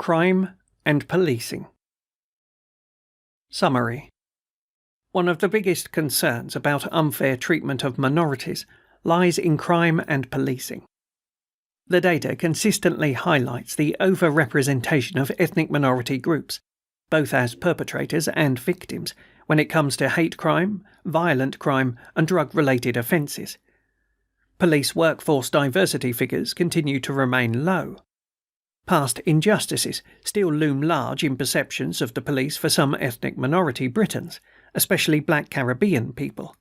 Crime and Policing. Summary. One of the biggest concerns about unfair treatment of minorities lies in crime and policing. The data consistently highlights the overrepresentation of ethnic minority groups, both as perpetrators and victims, when it comes to hate crime, violent crime, and drug-related offences. Police workforce diversity figures continue to remain low. Past injustices still loom large in perceptions of the police for some ethnic minority Britons, especially Black Caribbean people.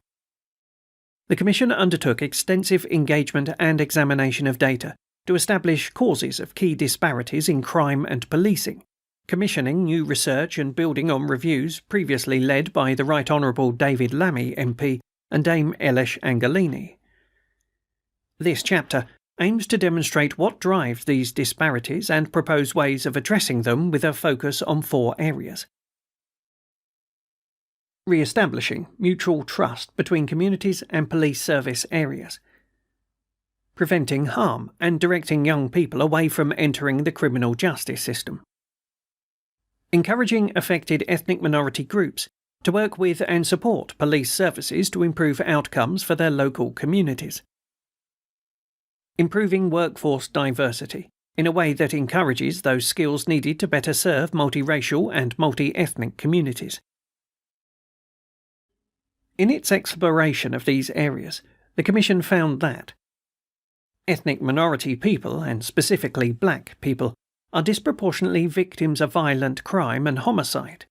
The Commission undertook extensive engagement and examination of data to establish causes of key disparities in crime and policing, commissioning new research and building on reviews previously led by the Right Honourable David Lammy MP and Dame Elish Angelini. This chapter aims to demonstrate what drives these disparities and propose ways of addressing them with a focus on 4 areas. Re-establishing mutual trust between communities and police service areas. Preventing harm and directing young people away from entering the criminal justice system. Encouraging affected ethnic minority groups to work with and support police services to improve outcomes for their local communities. Improving workforce diversity in a way that encourages those skills needed to better serve multiracial and multi-ethnic communities. In its exploration of these areas, the Commission found that ethnic minority people, and specifically Black people, are disproportionately victims of violent crime and homicide.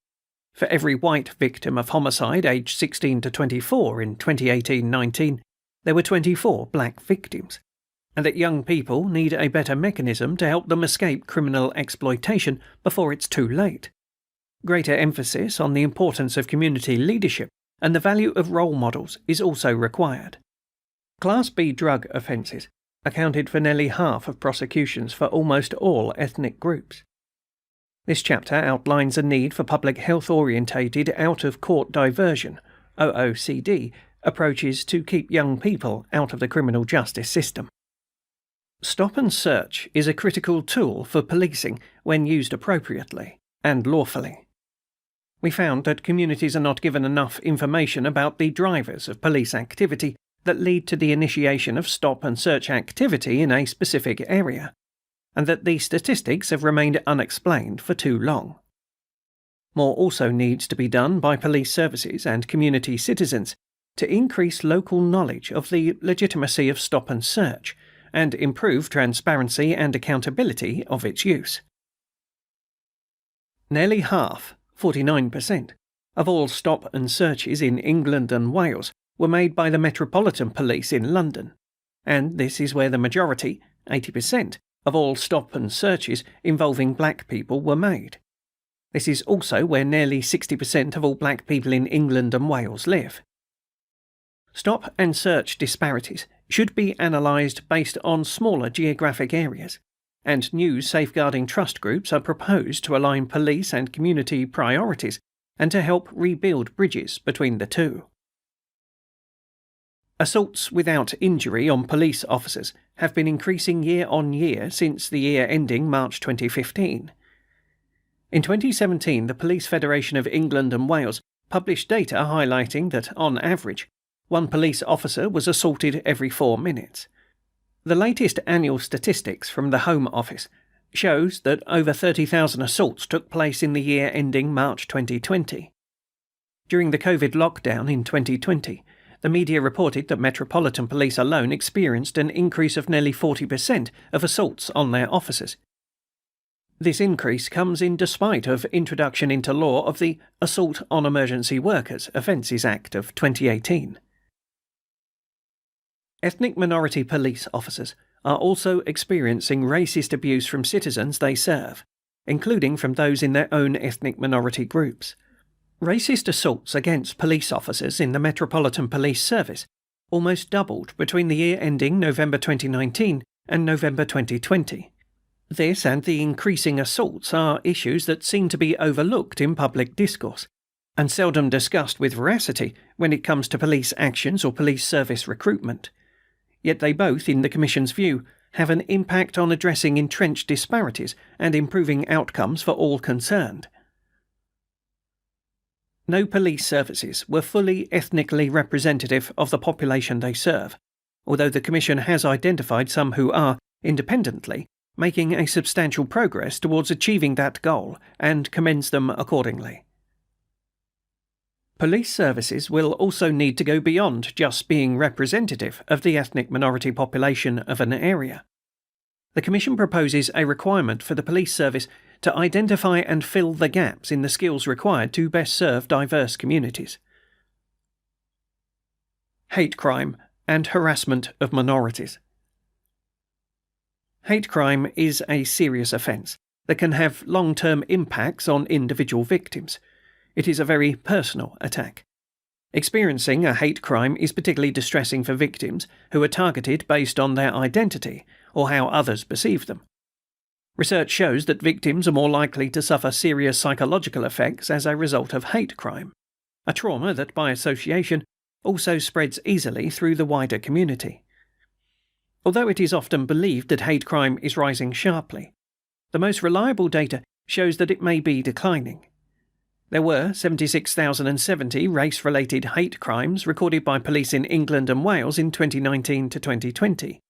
For every white victim of homicide aged 16 to 24 in 2018-19, there were 24 Black victims, and that young people need a better mechanism to help them escape criminal exploitation before it's too late. Greater emphasis on the importance of community leadership and the value of role models is also required. Class B drug offences accounted for nearly half of prosecutions for almost all ethnic groups. This chapter outlines a need for public health-orientated out-of-court diversion, OOCD, approaches to keep young people out of the criminal justice system. Stop and search is a critical tool for policing when used appropriately and lawfully. We found that communities are not given enough information about the drivers of police activity that lead to the initiation of stop and search activity in a specific area, and that these statistics have remained unexplained for too long. More also needs to be done by police services and community citizens to increase local knowledge of the legitimacy of stop and search, and improve transparency and accountability of its use. Nearly half, 49%, of all stop and searches in England and Wales were made by the Metropolitan Police in London, and this is where the majority, 80%, of all stop and searches involving Black people were made. This is also where nearly 60% of all Black people in England and Wales live. Stop and search disparities should be analysed based on smaller geographic areas, and new safeguarding trust groups are proposed to align police and community priorities and to help rebuild bridges between the two. Assaults without injury on police officers have been increasing year on year since the year ending March 2015. In 2017, the Police Federation of England and Wales published data highlighting that, on average, one police officer was assaulted every 4 minutes. The latest annual statistics from the Home Office shows that over 30,000 assaults took place in the year ending March 2020. During the COVID lockdown in 2020, the media reported that Metropolitan Police alone experienced an increase of nearly 40% of assaults on their officers. This increase comes in despite of introduction into law of the Assault on Emergency Workers Offences Act of 2018. Ethnic minority police officers are also experiencing racist abuse from citizens they serve, including from those in their own ethnic minority groups. Racist assaults against police officers in the Metropolitan Police Service almost doubled between the year ending November 2019 and November 2020. This and the increasing assaults are issues that seem to be overlooked in public discourse, and seldom discussed with veracity when it comes to police actions or police service recruitment. Yet they both, in the Commission's view, have an impact on addressing entrenched disparities and improving outcomes for all concerned. No police services were fully ethnically representative of the population they serve, although the Commission has identified some who are, independently, making a substantial progress towards achieving that goal and commends them accordingly. Police services will also need to go beyond just being representative of the ethnic minority population of an area. The Commission proposes a requirement for the police service to identify and fill the gaps in the skills required to best serve diverse communities. Hate crime and harassment of minorities. Hate crime is a serious offence that can have long-term impacts on individual victims. It is a very personal attack. Experiencing a hate crime is particularly distressing for victims who are targeted based on their identity or how others perceive them. Research shows that victims are more likely to suffer serious psychological effects as a result of hate crime, a trauma that, by association, also spreads easily through the wider community. Although it is often believed that hate crime is rising sharply, the most reliable data shows that it may be declining. There were 76,070 race-related hate crimes recorded by police in England and Wales in 2019 to 2020,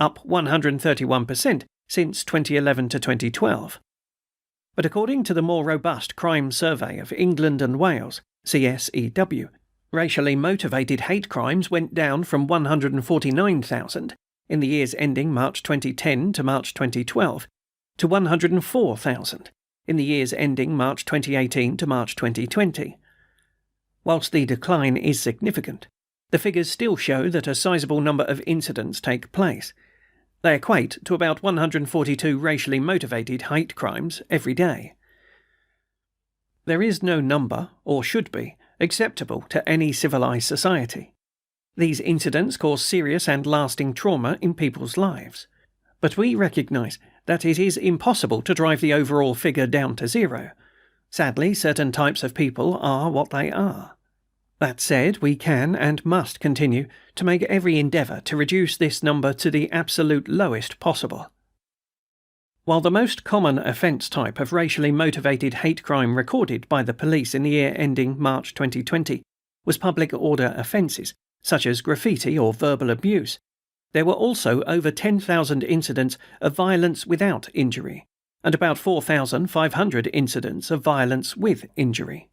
up 131% since 2011 to 2012. But according to the more robust Crime Survey of England and Wales, CSEW, racially motivated hate crimes went down from 149,000 in the years ending March 2010 to March 2012 to 104,000 in the years ending March 2018 to March 2020. Whilst the decline is significant, the figures still show that a sizable number of incidents take place. They equate to about 142 racially motivated hate crimes every day. There is no number, or should be, acceptable to any civilized society. These incidents cause serious and lasting trauma in people's lives. But we recognize that it is impossible to drive the overall figure down to zero. Sadly, certain types of people are what they are. That said, we can and must continue to make every endeavour to reduce this number to the absolute lowest possible. While the most common offence type of racially motivated hate crime recorded by the police in the year ending March 2020 was public order offences, such as graffiti or verbal abuse, there were also over 10,000 incidents of violence without injury, and about 4,500 incidents of violence with injury.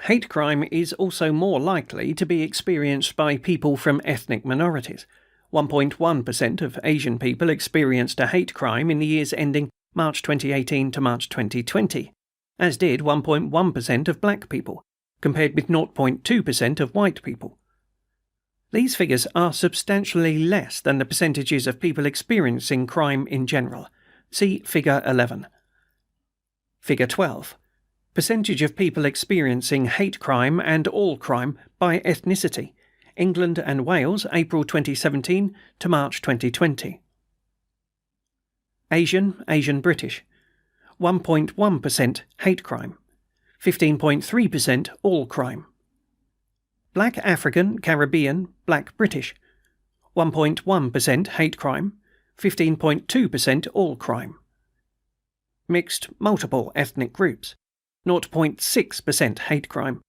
Hate crime is also more likely to be experienced by people from ethnic minorities. 1.1% of Asian people experienced a hate crime in the years ending March 2018 to March 2020, as did 1.1% of black people, compared with 0.2% of white people. These figures are substantially less than the percentages of people experiencing crime in general. See Figure 11. Figure 12. Percentage of people experiencing hate crime and all crime by ethnicity. England and Wales, April 2017 to March 2020. Asian British. 1.1% hate crime. 15.3% all crime. Black African, Caribbean, Black British. 1.1% hate crime. 15.2% all crime. Mixed multiple ethnic groups. 0.6% hate crime,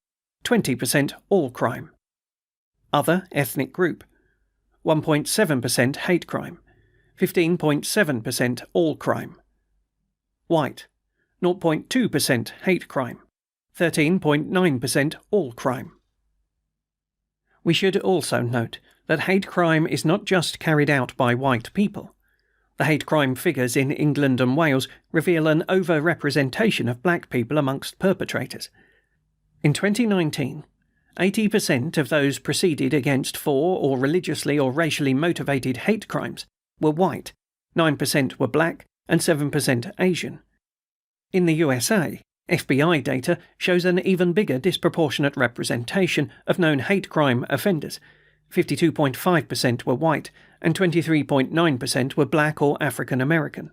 20% all crime. Other ethnic group, 1.7% hate crime, 15.7% all crime. White, 0.2% hate crime, 13.9% all crime. We should also note that hate crime is not just carried out by white people. The hate crime figures in England and Wales reveal an over-representation of black people amongst perpetrators. In 2019, 80% of those proceeded against for or religiously or racially motivated hate crimes were white, 9% were black, and 7% Asian. In the USA, FBI data shows an even bigger disproportionate representation of known hate crime offenders. 52.5% were white, and 23.9% were black or African American.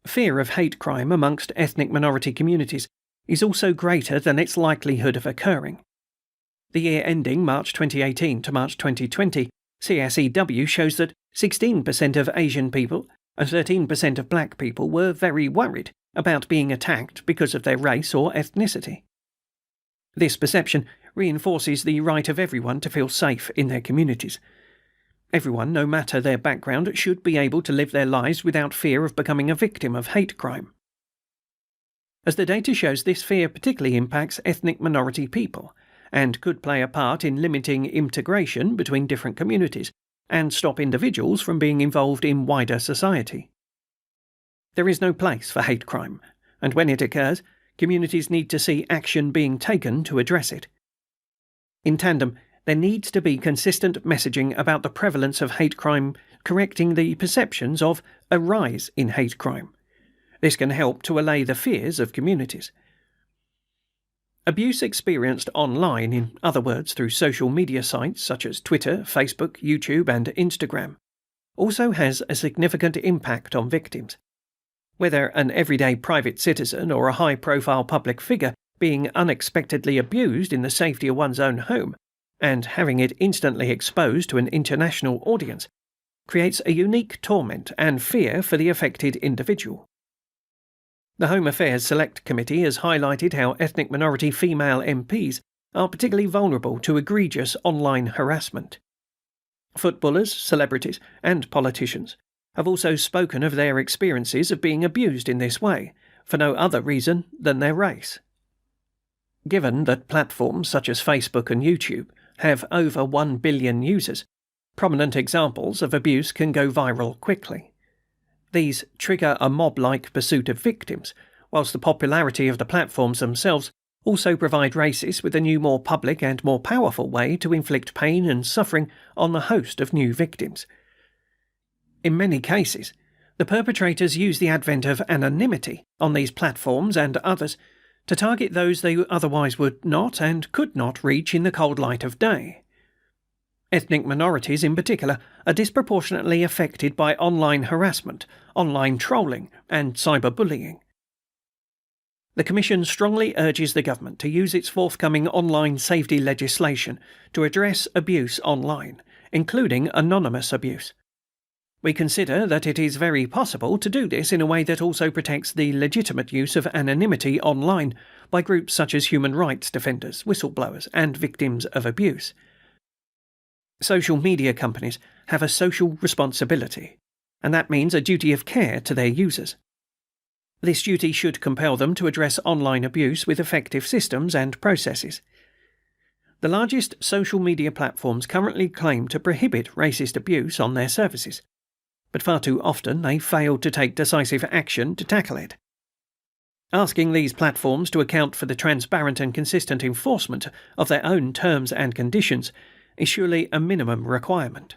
Fear of hate crime amongst ethnic minority communities is also greater than its likelihood of occurring. The year ending March 2018 to March 2020 CSEW shows that 16% of Asian people and 13% of black people were very worried about being attacked because of their race or ethnicity. This perception reinforces the right of everyone to feel safe in their communities. Everyone, no matter their background, should be able to live their lives without fear of becoming a victim of hate crime. As the data shows, this fear particularly impacts ethnic minority people and could play a part in limiting integration between different communities and stop individuals from being involved in wider society. There is no place for hate crime, and when it occurs, communities need to see action being taken to address it. In tandem, there needs to be consistent messaging about the prevalence of hate crime, correcting the perceptions of a rise in hate crime. This can help to allay the fears of communities. Abuse experienced online, in other words through social media sites such as Twitter, Facebook, YouTube and Instagram, also has a significant impact on victims. Whether an everyday private citizen or a high-profile public figure being unexpectedly abused in the safety of one's own home and having it instantly exposed to an international audience creates a unique torment and fear for the affected individual. The Home Affairs Select Committee has highlighted how ethnic minority female MPs are particularly vulnerable to egregious online harassment. Footballers, celebrities, and politicians have also spoken of their experiences of being abused in this way, for no other reason than their race. Given that platforms such as Facebook and YouTube have over 1 billion users, prominent examples of abuse can go viral quickly. These trigger a mob-like pursuit of victims, whilst the popularity of the platforms themselves also provide racists with a new, more public and more powerful way to inflict pain and suffering on the host of new victims. In many cases, the perpetrators use the advent of anonymity on these platforms and others to target those they otherwise would not and could not reach in the cold light of day. Ethnic minorities, in particular, are disproportionately affected by online harassment, online trolling, and cyberbullying. The Commission strongly urges the government to use its forthcoming online safety legislation to address abuse online, including anonymous abuse. We consider that it is very possible to do this in a way that also protects the legitimate use of anonymity online by groups such as human rights defenders, whistleblowers, and victims of abuse. Social media companies have a social responsibility, and that means a duty of care to their users. This duty should compel them to address online abuse with effective systems and processes. The largest social media platforms currently claim to prohibit racist abuse on their services, but far too often they fail to take decisive action to tackle it. Asking these platforms to account for the transparent and consistent enforcement of their own terms and conditions is surely a minimum requirement.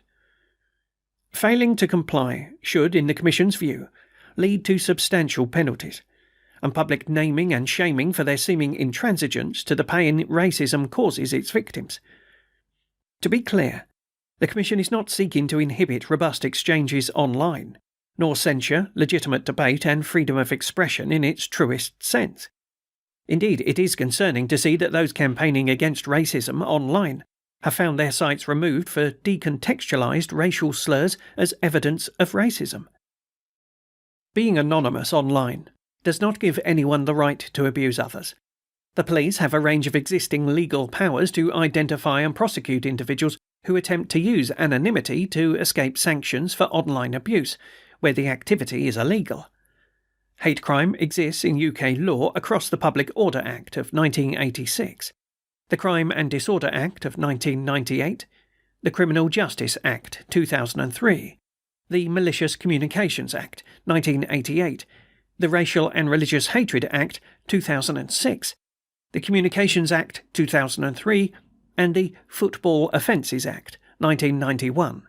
Failing to comply should, in the Commission's view, lead to substantial penalties, and public naming and shaming for their seeming intransigence to the pain racism causes its victims. To be clear, the Commission is not seeking to inhibit robust exchanges online, nor censure legitimate debate and freedom of expression in its truest sense. Indeed, it is concerning to see that those campaigning against racism online have found their sites removed for decontextualized racial slurs as evidence of racism. Being anonymous online does not give anyone the right to abuse others. The police have a range of existing legal powers to identify and prosecute individuals who attempt to use anonymity to escape sanctions for online abuse, where the activity is illegal. Hate crime exists in UK law across the Public Order Act of 1986, the Crime and Disorder Act of 1998, the Criminal Justice Act 2003, the Malicious Communications Act 1988, the Racial and Religious Hatred Act 2006, the Communications Act 2003, and the Football Offences Act 1991.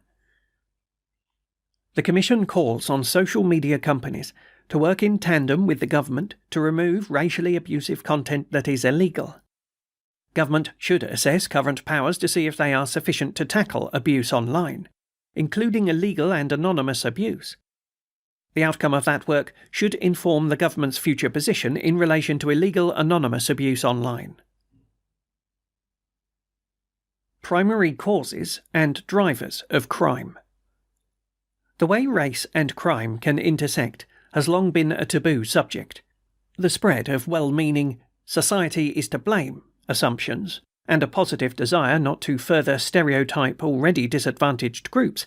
The Commission calls on social media companies to work in tandem with the government to remove racially abusive content that is illegal. Government should assess current powers to see if they are sufficient to tackle abuse online, including illegal and anonymous abuse. The outcome of that work should inform the government's future position in relation to illegal anonymous abuse online. Primary causes and drivers of crime. The way race and crime can intersect has long been a taboo subject. The spread of well-meaning "society is to blame" assumptions and a positive desire not to further stereotype already disadvantaged groups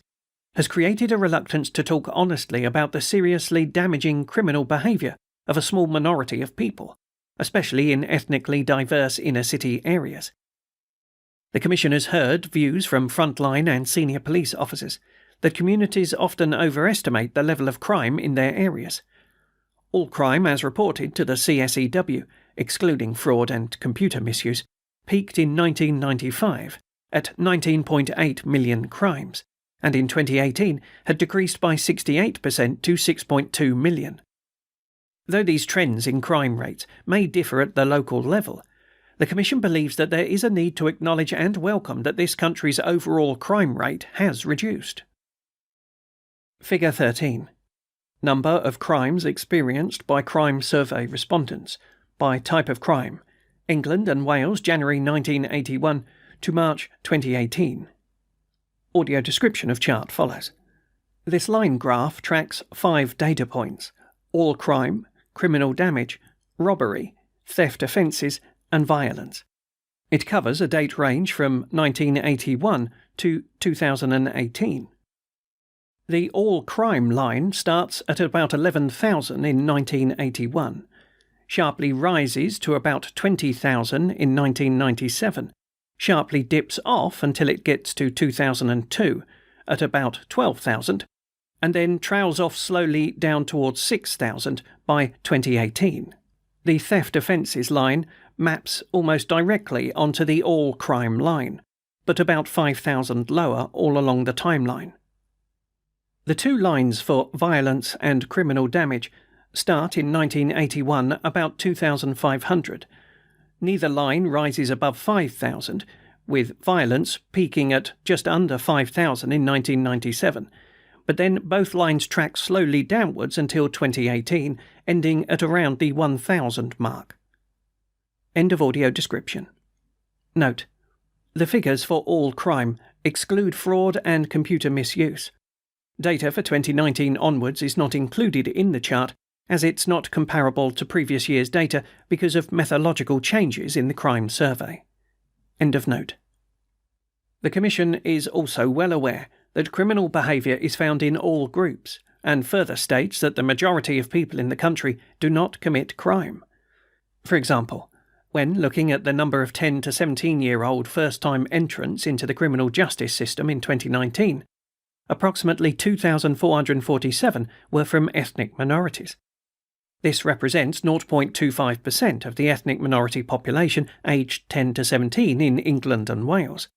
has created a reluctance to talk honestly about the seriously damaging criminal behavior of a small minority of people, especially in ethnically diverse inner-city areas. The Commission has heard views from frontline and senior police officers that communities often overestimate the level of crime in their areas. All crime, as reported to the CSEW, excluding fraud and computer misuse, peaked in 1995 at 19.8 million crimes, and in 2018 had decreased by 68% to 6.2 million. Though these trends in crime rates may differ at the local level, the Commission believes that there is a need to acknowledge and welcome that this country's overall crime rate has reduced. Figure 13. Number of crimes experienced by crime survey respondents, by type of crime, England and Wales, January 1981 to March 2018. Audio description of chart follows. This line graph tracks 5 data points: all crime, criminal damage, robbery, theft offences, and violence. It covers a date range from 1981 to 2018. The all-crime line starts at about 11,000 in 1981, sharply rises to about 20,000 in 1997, sharply dips off until it gets to 2002 at about 12,000, and then trails off slowly down towards 6,000 by 2018. The theft offences line maps almost directly onto the all-crime line, but about 5,000 lower all along the timeline. The two lines for violence and criminal damage start in 1981 about 2,500. Neither line rises above 5,000, with violence peaking at just under 5,000 in 1997, but then both lines track slowly downwards until 2018, ending at around the 1,000 mark. End of audio description. Note: the figures for all crime exclude fraud and computer misuse. Data for 2019 onwards is not included in the chart, as it's not comparable to previous year's data because of methodological changes in the crime survey. End of note. The Commission is also well aware that criminal behaviour is found in all groups, and further states that the majority of people in the country do not commit crime. For example, when looking at the number of 10 to 17-year-old first-time entrants into the criminal justice system in 2019, approximately 2,447 were from ethnic minorities. This represents 0.25% of the ethnic minority population aged 10 to 17 in England and Wales.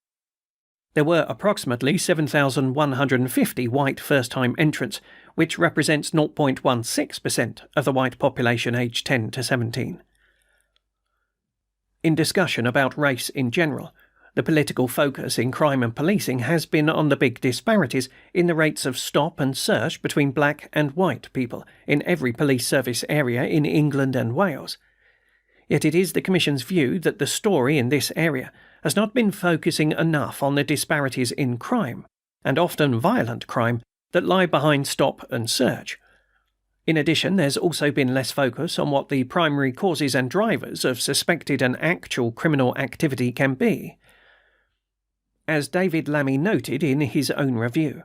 There were approximately 7,150 white first-time entrants, which represents 0.16% of the white population aged 10 to 17. In discussion about race in general, the political focus in crime and policing has been on the big disparities in the rates of stop and search between black and white people in every police service area in England and Wales. Yet it is the Commission's view that the story in this area has not been focusing enough on the disparities in crime, and often violent crime, that lie behind stop and search. In addition, there's also been less focus on what the primary causes and drivers of suspected and actual criminal activity can be. As David Lammy noted in his own review,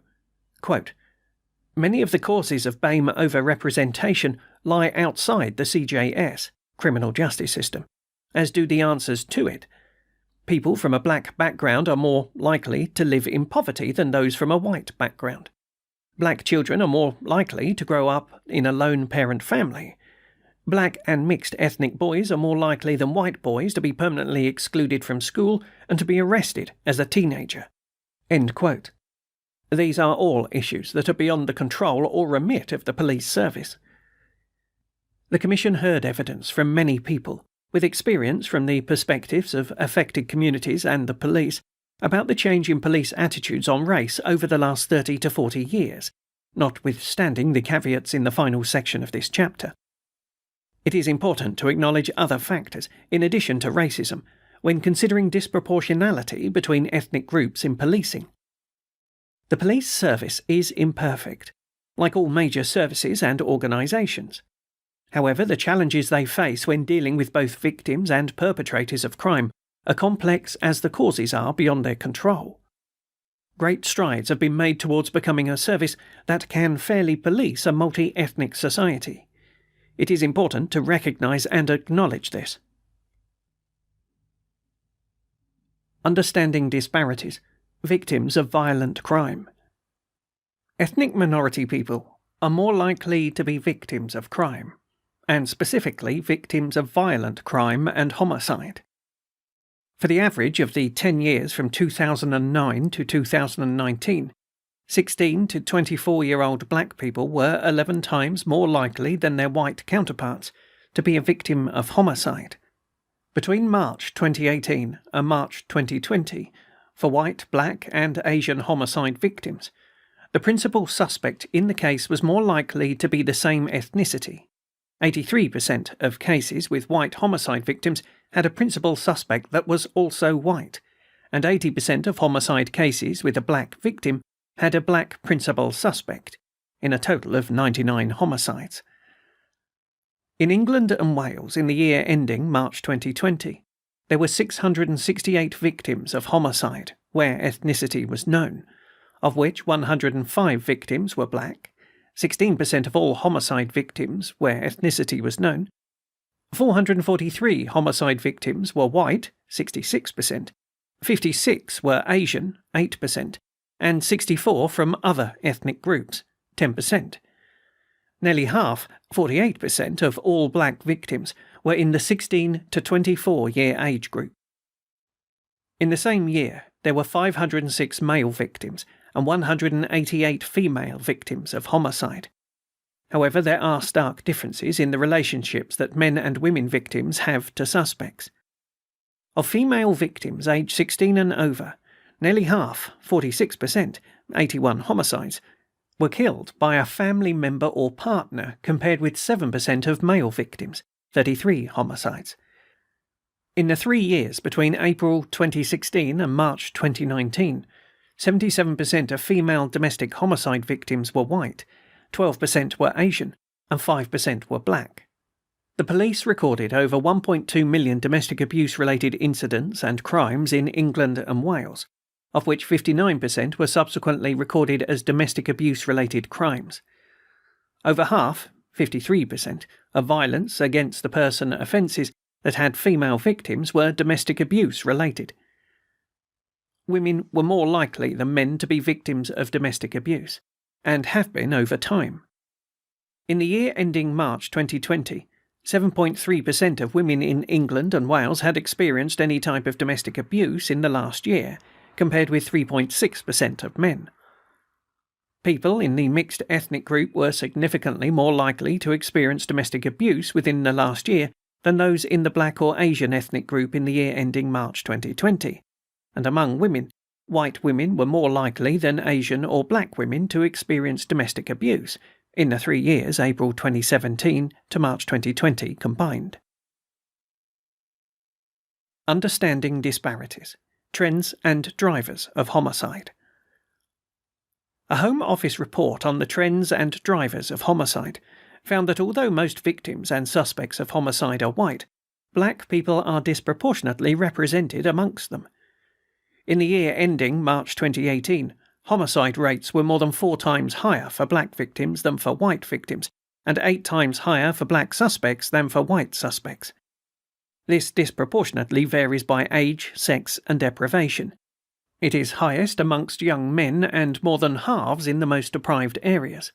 quote, "Many of the causes of BAME overrepresentation lie outside the CJS, criminal justice system, as do the answers to it. People from a black background are more likely to live in poverty than those from a white background. Black children are more likely to grow up in a lone-parent family. Black and mixed ethnic boys are more likely than white boys to be permanently excluded from school and to be arrested as a teenager." End quote. These are all issues that are beyond the control or remit of the police service. The Commission heard evidence from many people, with experience from the perspectives of affected communities and the police, about the change in police attitudes on race over the last 30 to 40 years, notwithstanding the caveats in the final section of this chapter. It is important to acknowledge other factors, in addition to racism, when considering disproportionality between ethnic groups in policing. The police service is imperfect, like all major services and organisations. However, the challenges they face when dealing with both victims and perpetrators of crime are complex as the causes are beyond their control. Great strides have been made towards becoming a service that can fairly police a multi-ethnic society. It is important to recognise and acknowledge this. Understanding disparities. Victims of violent crime. Ethnic minority people are more likely to be victims of crime, and specifically victims of violent crime and homicide. For the average of the 10 years from 2009 to 2019, 16 to 24-year-old black people were 11 times more likely than their white counterparts to be a victim of homicide. Between March 2018 and March 2020, for white, black, and Asian homicide victims, the principal suspect in the case was more likely to be the same ethnicity. 83% of cases with white homicide victims had a principal suspect that was also white, and 80% of homicide cases with a black victim had a black principal suspect, in a total of 99 homicides. In England and Wales in the year ending March 2020, there were 668 victims of homicide where ethnicity was known, of which 105 victims were black, 16% of all homicide victims where ethnicity was known, 443 homicide victims were white, 66%, 56 were Asian, 8%, and 64 from other ethnic groups, 10%. Nearly half, 48% of all black victims were in the 16 to 24-year age group. In the same year, there were 506 male victims and 188 female victims of homicide. However, there are stark differences in the relationships that men and women victims have to suspects. Of female victims aged 16 and over, nearly half, 46%, 81 homicides, were killed by a family member or partner, compared with 7% of male victims, 33 homicides. In the 3 years between April 2016 and March 2019, 77% of female domestic homicide victims were white, 12% were Asian, and 5% were black. The police recorded over 1.2 million domestic abuse-related incidents and crimes in England and Wales, of which 59% were subsequently recorded as domestic abuse-related crimes. Over half, 53%, of violence against the person offences that had female victims were domestic abuse-related. Women were more likely than men to be victims of domestic abuse, and have been over time. In the year ending March 2020, 7.3% of women in England and Wales had experienced any type of domestic abuse in the last year, compared with 3.6% of men. People in the mixed ethnic group were significantly more likely to experience domestic abuse within the last year than those in the black or Asian ethnic group in the year ending March 2020, and among women, white women were more likely than Asian or black women to experience domestic abuse in the 3 years April 2017 to March 2020 combined. Understanding disparities, trends and drivers of homicide. A Home Office report on the trends and drivers of homicide found that although most victims and suspects of homicide are white, black people are disproportionately represented amongst them. In the year ending March 2018, homicide rates were more than 4 times higher for black victims than for white victims, and 8 times higher for black suspects than for white suspects. This disproportionately varies by age, sex, and deprivation. It is highest amongst young men and more than halves in the most deprived areas.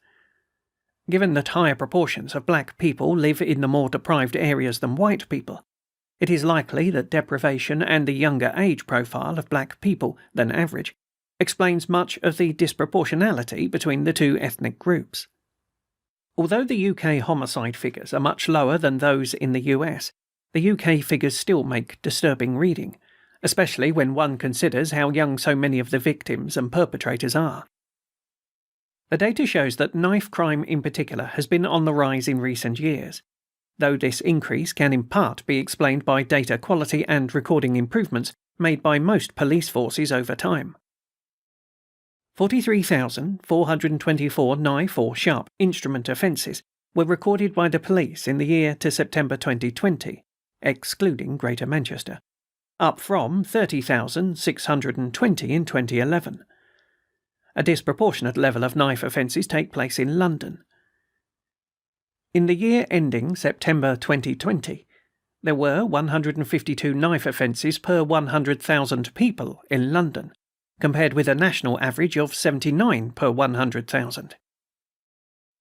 Given that higher proportions of black people live in the more deprived areas than white people, it is likely that deprivation and the younger age profile of black people than average explains much of the disproportionality between the two ethnic groups. Although the UK homicide figures are much lower than those in the US, the UK figures still make disturbing reading, especially when one considers how young so many of the victims and perpetrators are. The data shows that knife crime in particular has been on the rise in recent years. though this increase can in part be explained by data quality and recording improvements made by most police forces over time. 43,424 knife or sharp instrument offences were recorded by the police in the year to September 2020, excluding Greater Manchester, up from 30,620 in 2011. A disproportionate level of knife offences take place in London. In the year ending September 2020, there were 152 knife offences per 100,000 people in London, compared with a national average of 79 per 100,000.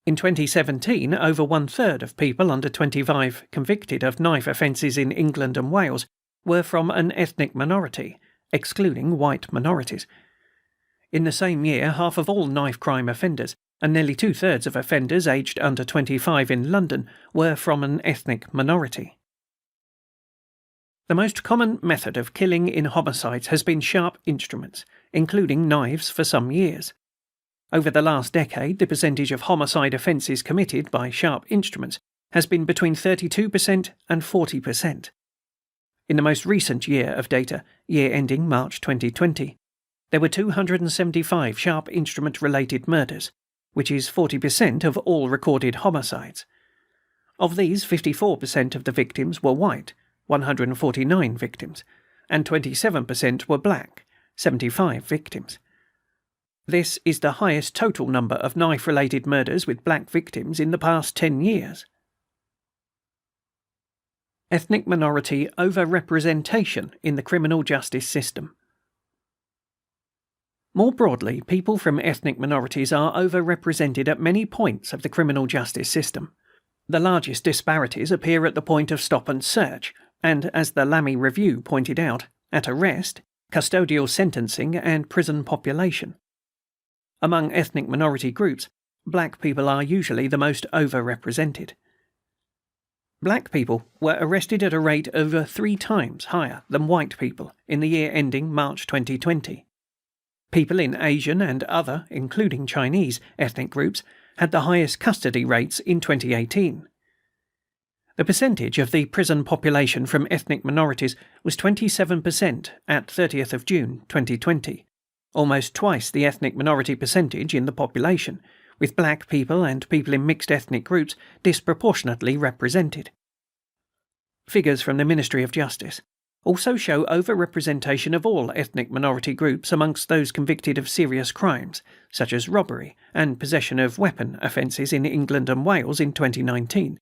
In 2017, over one-third of people under 25 convicted of knife offences in England and Wales were from an ethnic minority, excluding white minorities. In the same year, half of all knife crime offenders and nearly two-thirds of offenders aged under 25 in London were from an ethnic minority. The most common method of killing in homicides has been sharp instruments, including knives, for some years. Over the last decade, the percentage of homicide offences committed by sharp instruments has been between 32% and 40%. In the most recent year of data, year ending March 2020, there were 275 sharp instrument-related murders, which is 40% of all recorded homicides. Of these, 54% of the victims were white, 149 victims, and 27% were black, 75 victims. This is the highest total number of knife-related murders with black victims in the past 10 years. Ethnic minority overrepresentation in the criminal justice system. More broadly, people from ethnic minorities are overrepresented at many points of the criminal justice system. The largest disparities appear at the point of stop and search, and, as the Lamy Review pointed out, at arrest, custodial sentencing, and prison population. Among ethnic minority groups, black people are usually the most overrepresented. Black people were arrested at a rate over 3 times higher than white people in the year ending March 2020. People in Asian and other, including Chinese, ethnic groups had the highest custody rates in 2018. The percentage of the prison population from ethnic minorities was 27% at 30th of June 2020, almost twice the ethnic minority percentage in the population, with black people and people in mixed ethnic groups disproportionately represented. Figures from the Ministry of Justice also show overrepresentation of all ethnic minority groups amongst those convicted of serious crimes, such as robbery and possession of weapon offences in England and Wales in 2019,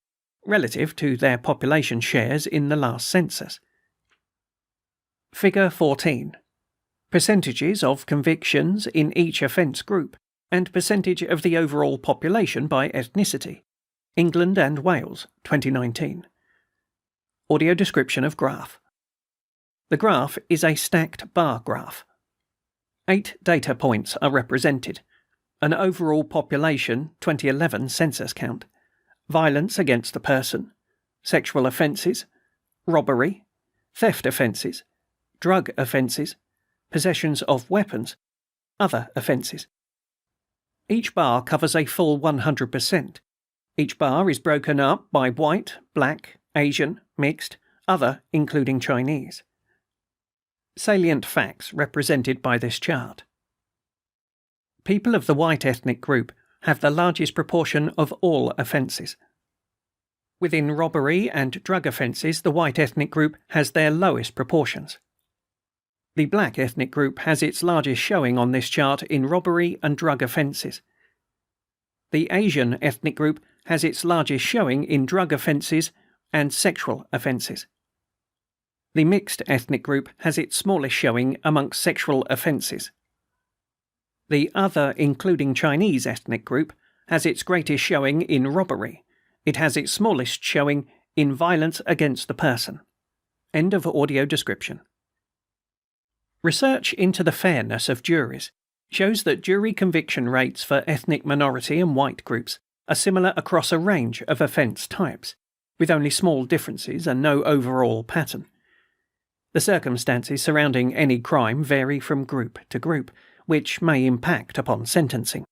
relative to their population shares in the last census. Figure 14. Percentages of convictions in each offence group, and percentage of the overall population by ethnicity. England and Wales, 2019. Audio description of graph. The graph is a stacked bar graph. 8 data points are represented. An overall population 2011 census count, violence against the person, sexual offences, robbery, theft offences, drug offences, possessions of weapons, other offences. Each bar covers a full 100%. Each bar is broken up by white, black, Asian, mixed, other including Chinese. Salient facts represented by this chart. People of the white ethnic group have the largest proportion of all offences. Within robbery and drug offences, the white ethnic group has their lowest proportions. The black ethnic group has its largest showing on this chart in robbery and drug offences. The Asian ethnic group has its largest showing in drug offences and sexual offences. The mixed ethnic group has its smallest showing amongst sexual offences. The other, including Chinese ethnic group, has its greatest showing in robbery. It has its smallest showing in violence against the person. End of audio description. Research into the fairness of juries shows that jury conviction rates for ethnic minority and white groups are similar across a range of offence types, with only small differences and no overall pattern. The circumstances surrounding any crime vary from group to group, which may impact upon sentencing.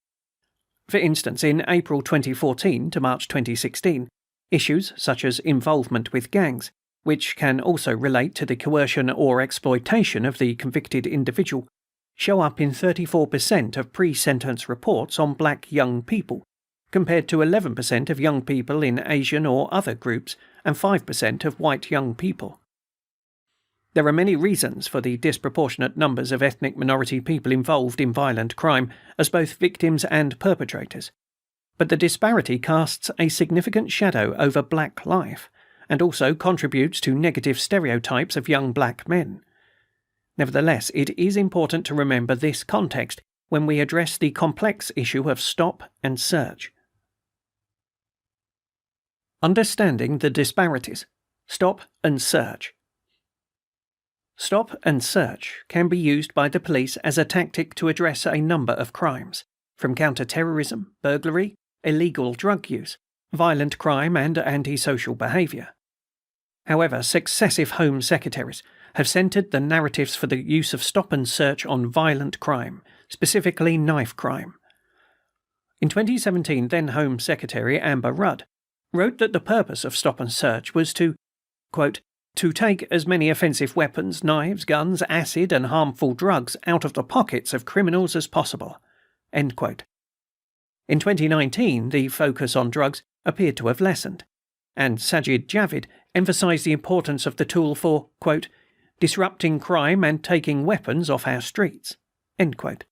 For instance, in April 2014 to March 2016, Issues such as involvement with gangs, which can also relate to the coercion or exploitation of the convicted individual, show up in 34% of pre-sentence reports on black young people, compared to 11% of young people in Asian or other groups and 5% of white young people. There are many reasons for the disproportionate numbers of ethnic minority people involved in violent crime as both victims and perpetrators, but the disparity casts a significant shadow over black life and also contributes to negative stereotypes of young black men. Nevertheless, it is important to remember this context when we address the complex issue of stop and search. Understanding the disparities. Stop and search. Stop and search can be used by the police as a tactic to address a number of crimes, from counter-terrorism, burglary, illegal drug use, violent crime and antisocial behaviour. However, successive Home Secretaries have centred the narratives for the use of stop and search on violent crime, specifically knife crime. In 2017, then Home Secretary Amber Rudd wrote that the purpose of stop and search was to, quote, to take as many offensive weapons, knives, guns, acid and harmful drugs out of the pockets of criminals as possible, end quote. In 2019, the focus on drugs appeared to have lessened, and Sajid Javid emphasised the importance of the tool for, quote, disrupting crime and taking weapons off our streets, end quote.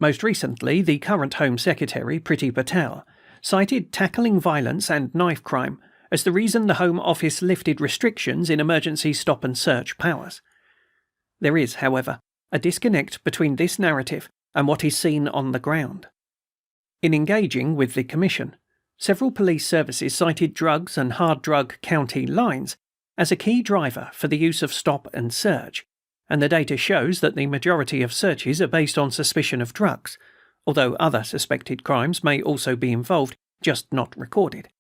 Most recently, the current Home Secretary, Priti Patel, cited tackling violence and knife crime as the reason the Home Office lifted restrictions in emergency stop and search powers. There is, however, a disconnect between this narrative and what is seen on the ground. In engaging with the Commission, several police services cited drugs and hard drug county lines as a key driver for the use of stop and search, and the data shows that the majority of searches are based on suspicion of drugs, although other suspected crimes may also be involved, just not recorded.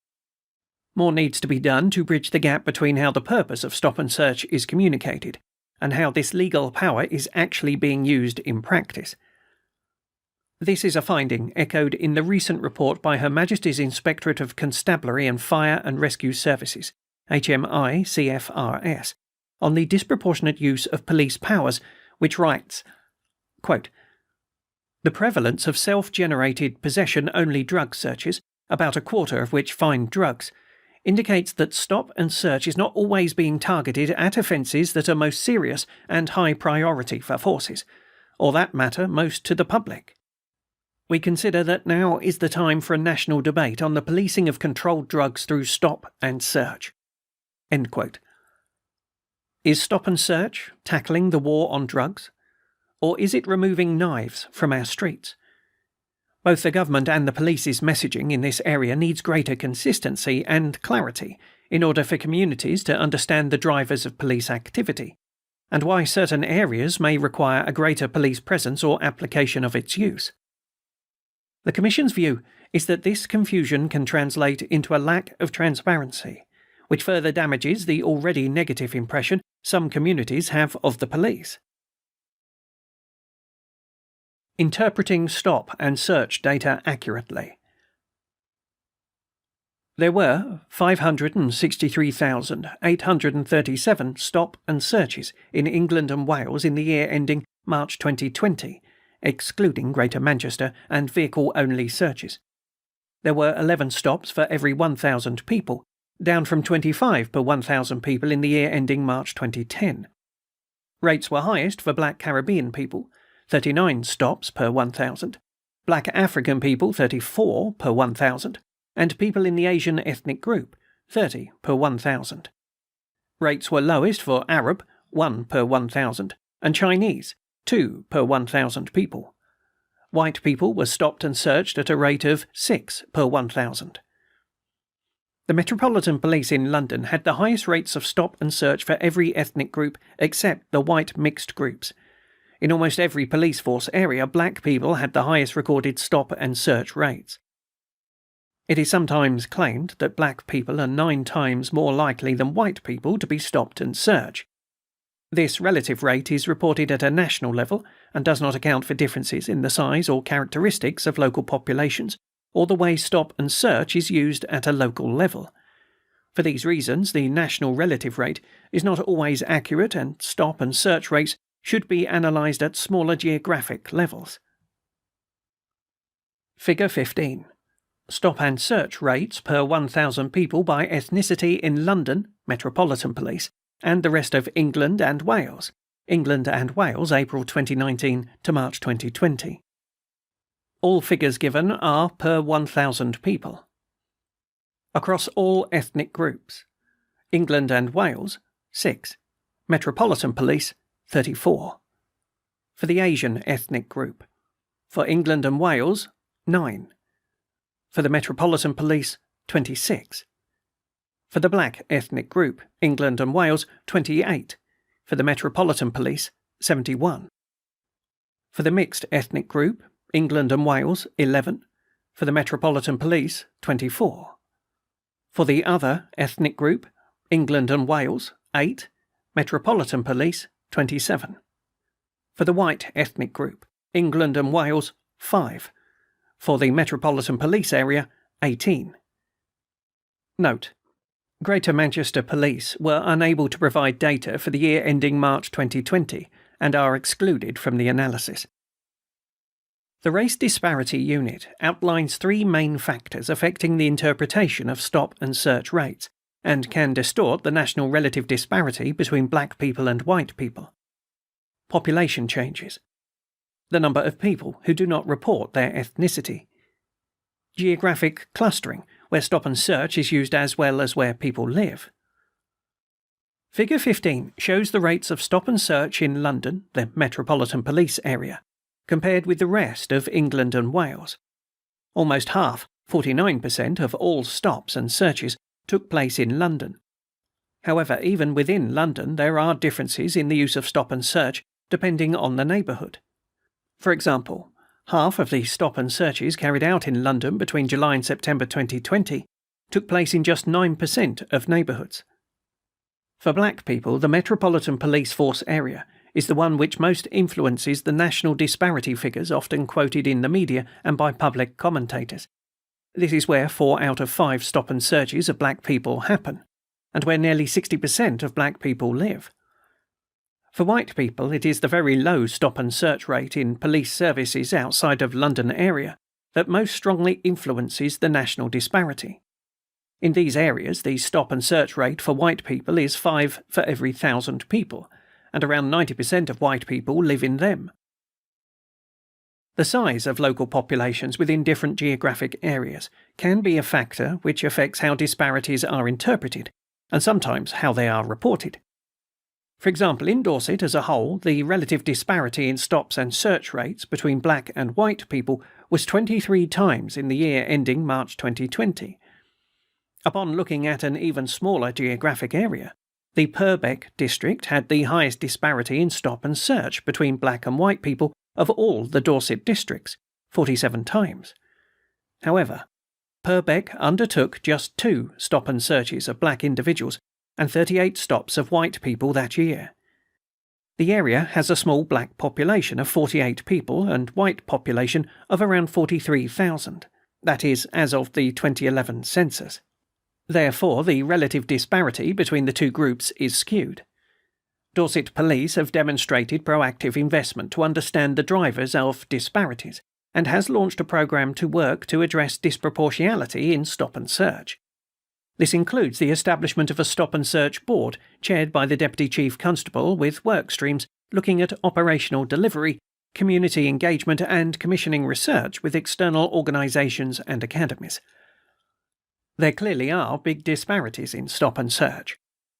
More needs to be done to bridge the gap between how the purpose of stop and search is communicated and how this legal power is actually being used in practice. This is a finding echoed in the recent report by Her Majesty's Inspectorate of Constabulary and Fire and Rescue Services, HMI-CFRS, on the disproportionate use of police powers, which writes, quote, the prevalence of self-generated possession-only drug searches, about a quarter of which find drugs, indicates that stop and search is not always being targeted at offences that are most serious and high priority for forces, or that matter most to the public. We consider that now is the time for a national debate on the policing of controlled drugs through stop and search. End quote. Is stop and search tackling the war on drugs? Or is it removing knives from our streets? Both the government and the police's messaging in this area needs greater consistency and clarity in order for communities to understand the drivers of police activity, and why certain areas may require a greater police presence or application of its use. The Commission's view is that this confusion can translate into a lack of transparency, which further damages the already negative impression some communities have of the police. Interpreting stop and search data accurately. There were 563,837 stop and searches in England and Wales in the year ending March 2020, excluding Greater Manchester and vehicle-only searches. There were 11 stops for every 1,000 people, down from 25 per 1,000 people in the year ending March 2010. Rates were highest for Black Caribbean people, 39 stops per 1,000, Black African people 34 per 1,000, and people in the Asian ethnic group 30 per 1,000. Rates were lowest for Arab 1 per 1,000 and Chinese 2 per 1,000 people. White people were stopped and searched at a rate of 6 per 1,000. The Metropolitan Police in London had the highest rates of stop and search for every ethnic group except the white mixed groups. In almost every police force area, black people had the highest recorded stop and search rates. It is sometimes claimed that black people are 9 times more likely than white people to be stopped and searched. This relative rate is reported at a national level and does not account for differences in the size or characteristics of local populations or the way stop and search is used at a local level. For these reasons, the national relative rate is not always accurate, and stop and search rates should be analysed at smaller geographic levels. Figure 15. Stop and search rates per 1,000 people by ethnicity in London, Metropolitan Police, and the rest of England and Wales. England and Wales, April 2019 to March 2020. All figures given are per 1,000 people. Across all ethnic groups: England and Wales, 6. Metropolitan Police, 34. For the Asian ethnic group: for England and Wales, 9. For the Metropolitan Police, 26. For the black ethnic group, England and Wales, 28. For the Metropolitan Police, 71. For the mixed ethnic group, England and Wales, 11. For the Metropolitan Police, 24. For the other ethnic group, England and Wales, 8. Metropolitan Police, 27. For the white ethnic group, England and Wales, 5. For the Metropolitan Police area, 18. Note: Greater Manchester Police were unable to provide data for the year ending March 2020 and are excluded from the analysis. The Race Disparity Unit outlines 3 main factors affecting the interpretation of stop and search rates, and can distort the national relative disparity between black people and white people. Population changes. The number of people who do not report their ethnicity. Geographic clustering, where stop and search is used as well as where people live. Figure 15 shows the rates of stop and search in London, the Metropolitan Police area, compared with the rest of England and Wales. Almost half, 49%, of all stops and searches took place in London. However, even within London, there are differences in the use of stop and search depending on the neighbourhood. For example, half of the stop and searches carried out in London between July and September 2020 took place in just 9% of neighbourhoods. For black people, the Metropolitan Police Force area is the one which most influences the national disparity figures often quoted in the media and by public commentators. This is where 4 out of 5 stop and searches of black people happen, and where nearly 60% of black people live. For white people, it is the very low stop and search rate in police services outside of London area that most strongly influences the national disparity. In these areas, the stop and search rate for white people is 5 for every 1,000 people, and around 90% of white people live in them. The size of local populations within different geographic areas can be a factor which affects how disparities are interpreted, and sometimes how they are reported. For example, in Dorset as a whole, the relative disparity in stops and search rates between black and white people was 23 times in the year ending March 2020. Upon looking at an even smaller geographic area, the Purbeck district had the highest disparity in stop and search between black and white people of all the Dorset districts, 47 times. However, Purbeck undertook just 2 stop and searches of black individuals and 38 stops of white people that year. The area has a small black population of 48 people and white population of around 43,000, that is, as of the 2011 census. Therefore, the relative disparity between the 2 groups is skewed. Dorset Police have demonstrated proactive investment to understand the drivers of disparities, and has launched a programme to work to address disproportionality in stop and search. This includes the establishment of a stop and search board chaired by the Deputy Chief Constable with work streams looking at operational delivery, community engagement and commissioning research with external organisations and academies. There clearly are big disparities in stop and search,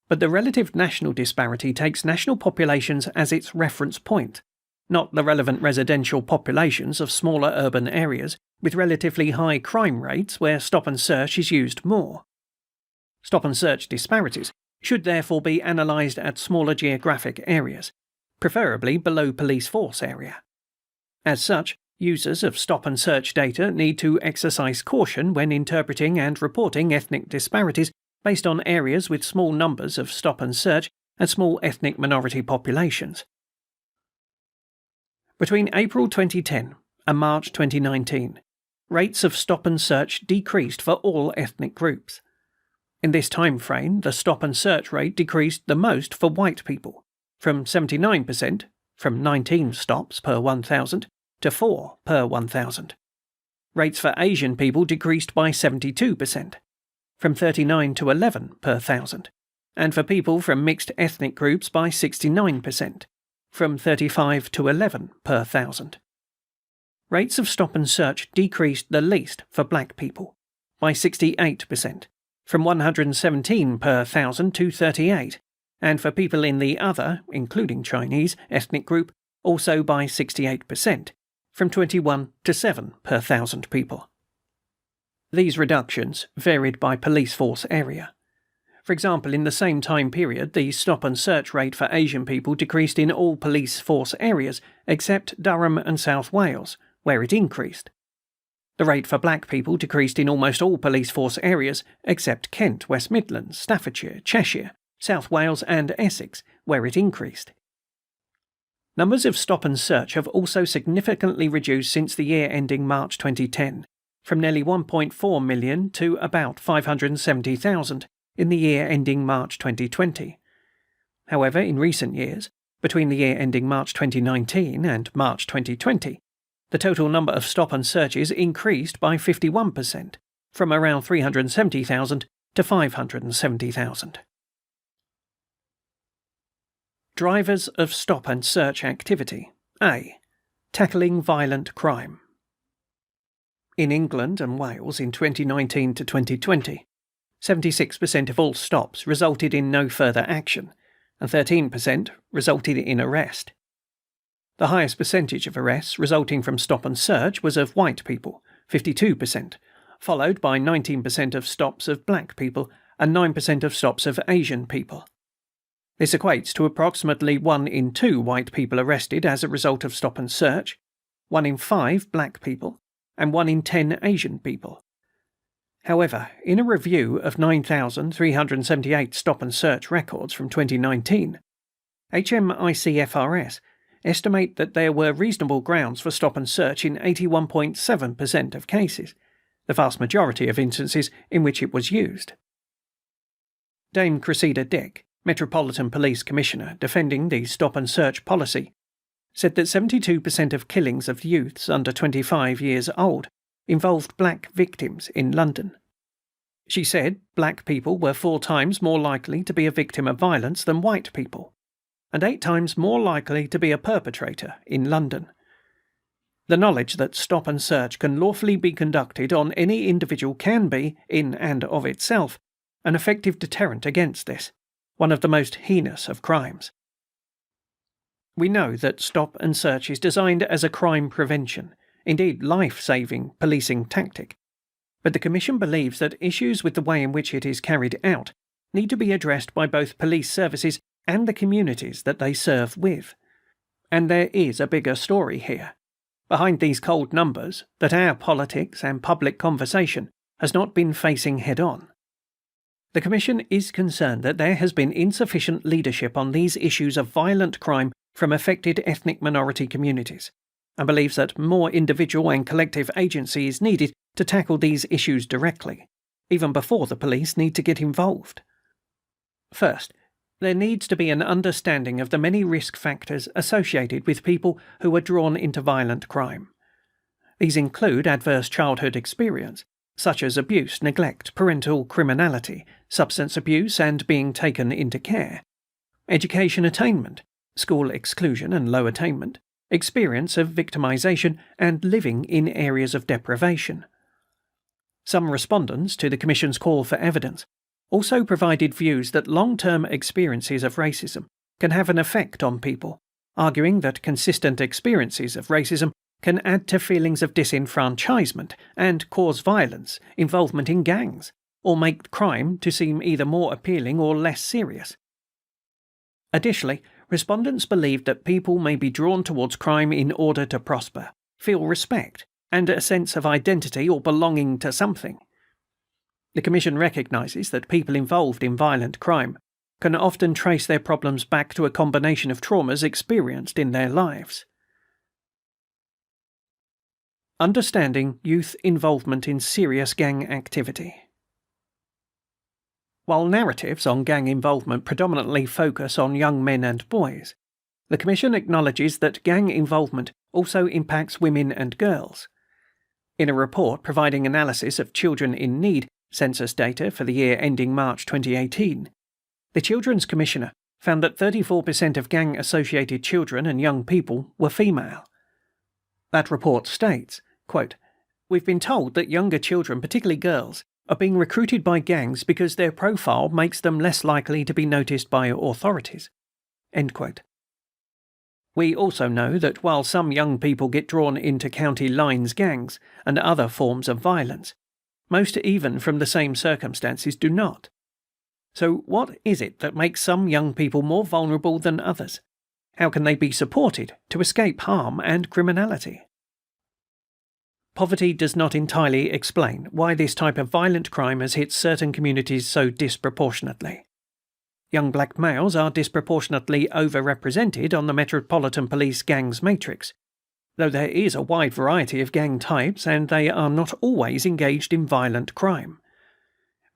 but the relative national disparity takes national populations as its reference point, not the relevant residential populations of smaller urban areas with relatively high crime rates where stop and search is used more. Stop and search disparities should therefore be analysed at smaller geographic areas, preferably below police force area. As such, users of stop and search data need to exercise caution when interpreting and reporting ethnic disparities based on areas with small numbers of stop and search and small ethnic minority populations. Between April 2010 and March 2019, rates of stop and search decreased for all ethnic groups. In this time frame, the stop and search rate decreased the most for white people, from 79%, from 19 stops per 1,000, to 4 per 1,000. Rates for Asian people decreased by 72%, from 39 to 11 per 1,000, and for people from mixed ethnic groups by 69%, from 35 to 11 per 1,000. Rates of stop and search decreased the least for black people, by 68%, from 117 per 1,000 to 38, and for people in the other, including Chinese, ethnic group, also by 68%, from 21 to 7 per 1,000 people. These reductions varied by police force area. For example, in the same time period, the stop and search rate for Asian people decreased in all police force areas except Durham and South Wales, where it increased. The rate for black people decreased in almost all police force areas except Kent, West Midlands, Staffordshire, Cheshire, South Wales and Essex, where it increased. Numbers of stop and search have also significantly reduced since the year ending March 2010, from nearly 1.4 million to about 570,000 in the year ending March 2020. However, in recent years, between the year ending March 2019 and March 2020, the total number of stop and searches increased by 51%, from around 370,000 to 570,000. Drivers of stop and search activity. A. Tackling violent crime. In England and Wales in 2019 to 2020, 76% of all stops resulted in no further action, and 13% resulted in arrest. The highest percentage of arrests resulting from stop and search was of white people, 52%, followed by 19% of stops of black people and 9% of stops of Asian people. This equates to approximately 1 in 2 white people arrested as a result of stop and search, 1 in 5 black people, and 1 in 10 Asian people. However, in a review of 9,378 stop and search records from 2019, HMICFRS estimate that there were reasonable grounds for stop and search in 81.7% of cases, the vast majority of instances in which it was used. Dame Cressida Dick, Metropolitan Police Commissioner defending the stop and search policy, said that 72% of killings of youths under 25 years old involved black victims in London. She said black people were 4 times more likely to be a victim of violence than white people, and 8 times more likely to be a perpetrator in London. The knowledge that stop and search can lawfully be conducted on any individual can be, in and of itself, an effective deterrent against this, one of the most heinous of crimes. We know that stop and search is designed as a crime prevention, indeed life-saving policing tactic, but the Commission believes that issues with the way in which it is carried out need to be addressed by both police services and the communities that they serve with. And there is a bigger story here, behind these cold numbers, that our politics and public conversation has not been facing head-on. The Commission is concerned that there has been insufficient leadership on these issues of violent crime from affected ethnic minority communities, and believes that more individual and collective agency is needed to tackle these issues directly, even before the police need to get involved. First, there needs to be an understanding of the many risk factors associated with people who are drawn into violent crime. These include adverse childhood experience, such as abuse, neglect, parental criminality, substance abuse and being taken into care, education attainment, school exclusion and low attainment, experience of victimization, and living in areas of deprivation. Some respondents to the Commission's call for evidence also provided views that long-term experiences of racism can have an effect on people, arguing that consistent experiences of racism can add to feelings of disenfranchisement and cause violence, involvement in gangs, or make crime to seem either more appealing or less serious. Additionally, respondents believed that people may be drawn towards crime in order to prosper, feel respect, and a sense of identity or belonging to something. The Commission recognises that people involved in violent crime can often trace their problems back to a combination of traumas experienced in their lives. Understanding youth involvement in serious gang activity. While narratives on gang involvement predominantly focus on young men and boys, the Commission acknowledges that gang involvement also impacts women and girls. In a report providing analysis of children in need census data for the year ending March 2018, the Children's Commissioner found that 34% of gang-associated children and young people were female. That report states, quote, "We've been told that younger children, particularly girls, are being recruited by gangs because their profile makes them less likely to be noticed by authorities." End quote. We also know that while some young people get drawn into county lines gangs and other forms of violence, most even from the same circumstances do not. So what is it that makes some young people more vulnerable than others? How can they be supported to escape harm and criminality? Poverty does not entirely explain why this type of violent crime has hit certain communities so disproportionately. Young black males are disproportionately overrepresented on the Metropolitan Police gangs matrix, though there is a wide variety of gang types and they are not always engaged in violent crime.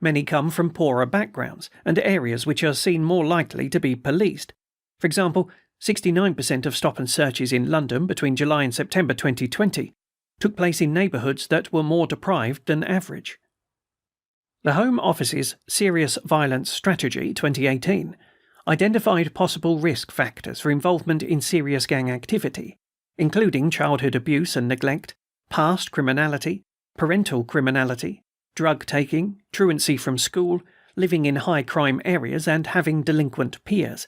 Many come from poorer backgrounds and areas which are seen more likely to be policed. For example, 69% of stop and searches in London between July and September 2020 took place in neighbourhoods that were more deprived than average. The Home Office's Serious Violence Strategy 2018 identified possible risk factors for involvement in serious gang activity, including childhood abuse and neglect, past criminality, parental criminality, drug taking, truancy from school, living in high crime areas and having delinquent peers.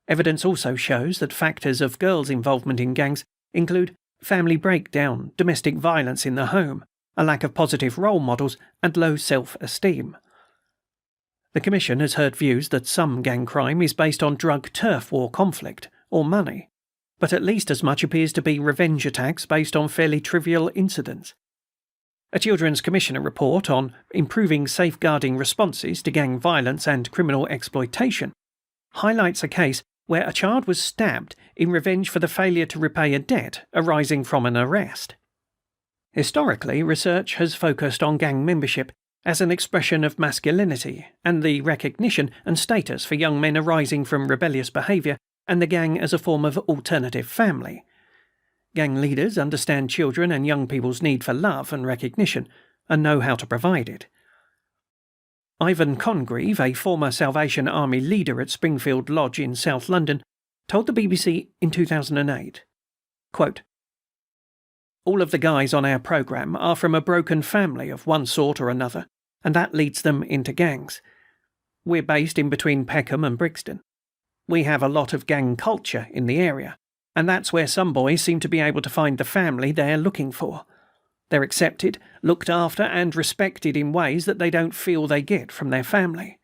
Evidence also shows that factors of girls' involvement in gangs include family breakdown, domestic violence in the home, a lack of positive role models, and low self-esteem. The Commission has heard views that some gang crime is based on drug turf war conflict or money, but at least as much appears to be revenge attacks based on fairly trivial incidents. A Children's Commissioner report on improving safeguarding responses to gang violence and criminal exploitation highlights a case where a child was stabbed in revenge for the failure to repay a debt arising from an arrest. Historically, research has focused on gang membership as an expression of masculinity and the recognition and status for young men arising from rebellious behaviour and the gang as a form of alternative family. Gang leaders understand children and young people's need for love and recognition and know how to provide it. Ivan Congreve, a former Salvation Army leader at Springfield Lodge in South London, told the BBC in 2008, quote, "All of the guys on our programme are from a broken family of one sort or another, and that leads them into gangs. We're based in between Peckham and Brixton. We have a lot of gang culture in the area, and that's where some boys seem to be able to find the family they're looking for. They're accepted, looked after and respected in ways that they don't feel they get from their family.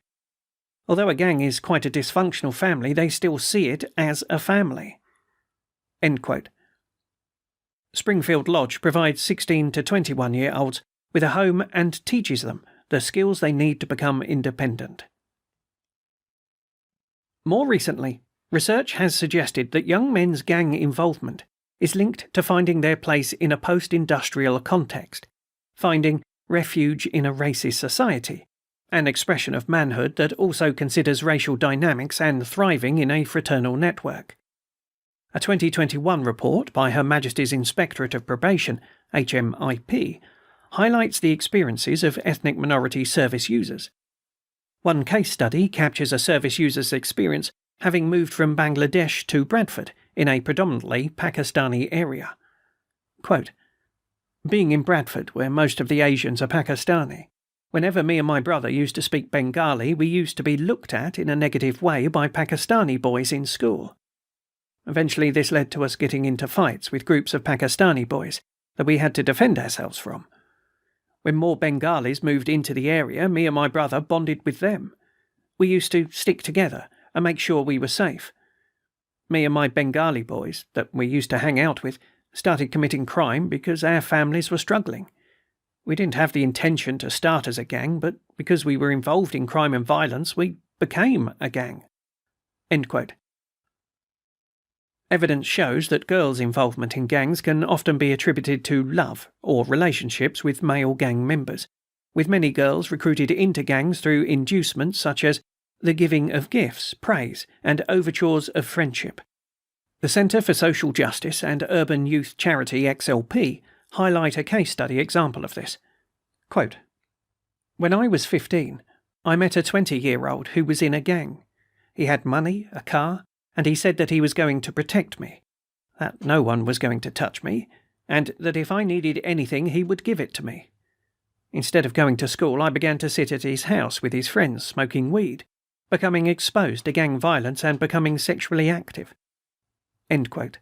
Although a gang is quite a dysfunctional family, they still see it as a family." End quote. Springfield Lodge provides 16 to 21-year-olds with a home and teaches them the skills they need to become independent. More recently, research has suggested that young men's gang involvement is linked to finding their place in a post-industrial context, finding refuge in a racist society, an expression of manhood that also considers racial dynamics and thriving in a fraternal network. A 2021 report by Her Majesty's Inspectorate of Probation, HMIP, highlights the experiences of ethnic minority service users. One case study captures a service user's experience having moved from Bangladesh to Bradford in a predominantly Pakistani area. Quote, "Being in Bradford, where most of the Asians are Pakistani, whenever me and my brother used to speak Bengali, we used to be looked at in a negative way by Pakistani boys in school. Eventually this led to us getting into fights with groups of Pakistani boys that we had to defend ourselves from. When more Bengalis moved into the area, me and my brother bonded with them. We used to stick together and make sure we were safe. Me and my Bengali boys, that we used to hang out with, started committing crime because our families were struggling. We didn't have the intention to start as a gang, but because we were involved in crime and violence, we became a gang." End quote. Evidence shows that girls' involvement in gangs can often be attributed to love or relationships with male gang members, with many girls recruited into gangs through inducements such as the giving of gifts, praise, and overtures of friendship. The Centre for Social Justice and Urban Youth Charity XLP highlight a case study example of this. Quote, "When I was 15, I met a 20-year-old who was in a gang. He had money, a car, and he said that he was going to protect me, that no one was going to touch me, and that if I needed anything he would give it to me. Instead of going to school, I began to sit at his house with his friends smoking weed, becoming exposed to gang violence and becoming sexually active." End quote.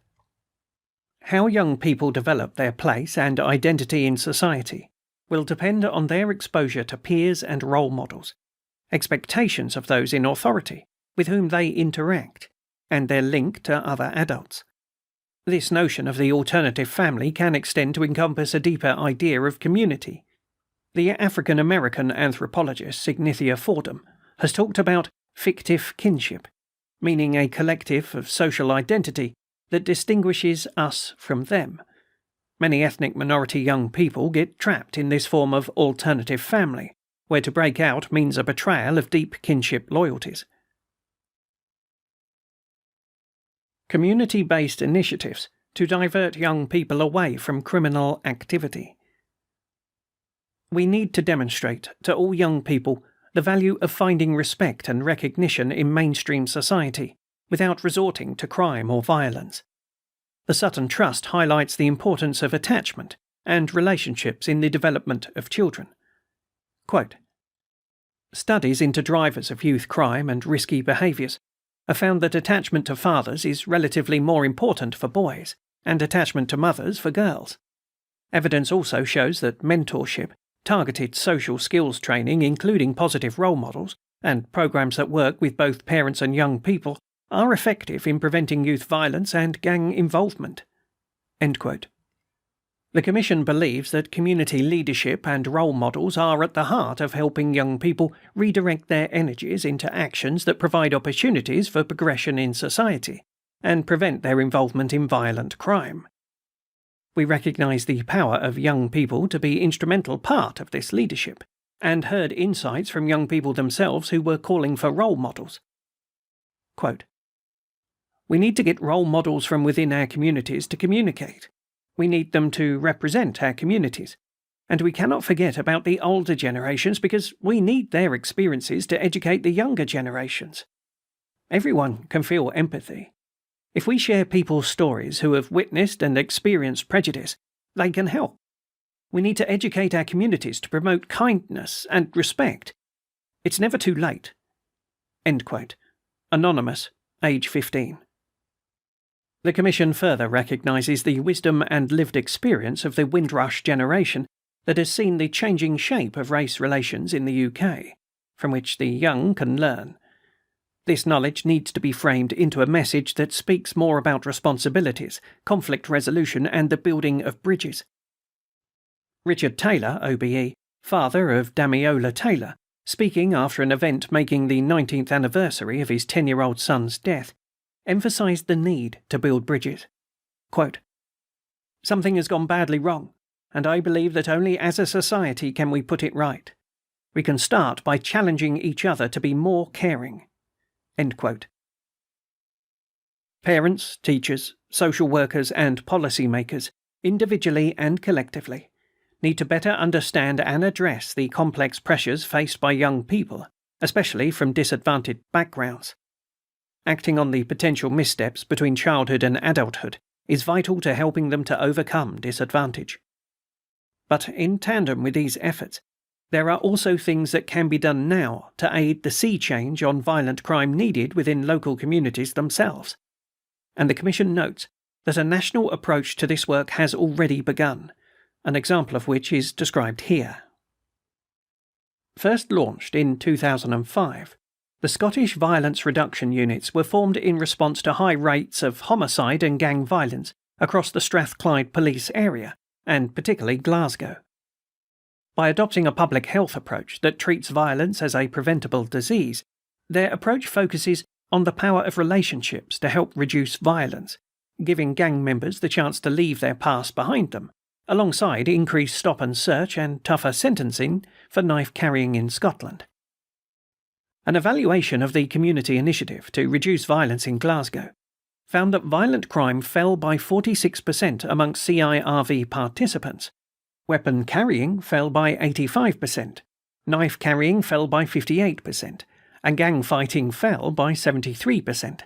How young people develop their place and identity in society will depend on their exposure to peers and role models, expectations of those in authority with whom they interact, and their link to other adults. This notion of the alternative family can extend to encompass a deeper idea of community. The African-American anthropologist Signathia Fordham has talked about fictive kinship, meaning a collective of social identity that distinguishes us from them. Many ethnic minority young people get trapped in this form of alternative family, where to break out means a betrayal of deep kinship loyalties. Community-based initiatives to divert young people away from criminal activity. We need to demonstrate to all young people the value of finding respect and recognition in mainstream society without resorting to crime or violence. The Sutton Trust highlights the importance of attachment and relationships in the development of children. Quote, "Studies into drivers of youth crime and risky behaviours have found that attachment to fathers is relatively more important for boys and attachment to mothers for girls. Evidence also shows that mentorship, targeted social skills training, including positive role models, and programs that work with both parents and young people are effective in preventing youth violence and gang involvement." End quote. The Commission believes that community leadership and role models are at the heart of helping young people redirect their energies into actions that provide opportunities for progression in society and prevent their involvement in violent crime. We recognise the power of young people to be an instrumental part of this leadership, and heard insights from young people themselves who were calling for role models. Quote, "We need to get role models from within our communities to communicate. We need them to represent our communities. And we cannot forget about the older generations because we need their experiences to educate the younger generations. Everyone can feel empathy. If we share people's stories who have witnessed and experienced prejudice, they can help. We need to educate our communities to promote kindness and respect. It's never too late." End quote. Anonymous, age 15. The Commission further recognises the wisdom and lived experience of the Windrush generation that has seen the changing shape of race relations in the UK, from which the young can learn. This knowledge needs to be framed into a message that speaks more about responsibilities, conflict resolution, and the building of bridges. Richard Taylor, OBE, father of Damiola Taylor, speaking after an event making the 19th anniversary of his 10-year-old son's death, emphasised the need to build bridges. Quote, "Something has gone badly wrong, and I believe that only as a society can we put it right. We can start by challenging each other to be more caring." End quote. Parents, teachers, social workers and policymakers, individually and collectively, need to better understand and address the complex pressures faced by young people, especially from disadvantaged backgrounds. Acting on the potential missteps between childhood and adulthood is vital to helping them to overcome disadvantage. But in tandem with these efforts, there are also things that can be done now to aid the sea change on violent crime needed within local communities themselves. And the Commission notes that a national approach to this work has already begun, an example of which is described here. First launched in 2005, the Scottish Violence Reduction Units were formed in response to high rates of homicide and gang violence across the Strathclyde police area, and particularly Glasgow. By adopting a public health approach that treats violence as a preventable disease, their approach focuses on the power of relationships to help reduce violence, giving gang members the chance to leave their past behind them, alongside increased stop and search and tougher sentencing for knife carrying in Scotland. An evaluation of the community initiative to reduce violence in Glasgow found that violent crime fell by 46% amongst CIRV participants. Weapon carrying fell by 85%, knife carrying fell by 58%, and gang fighting fell by 73%.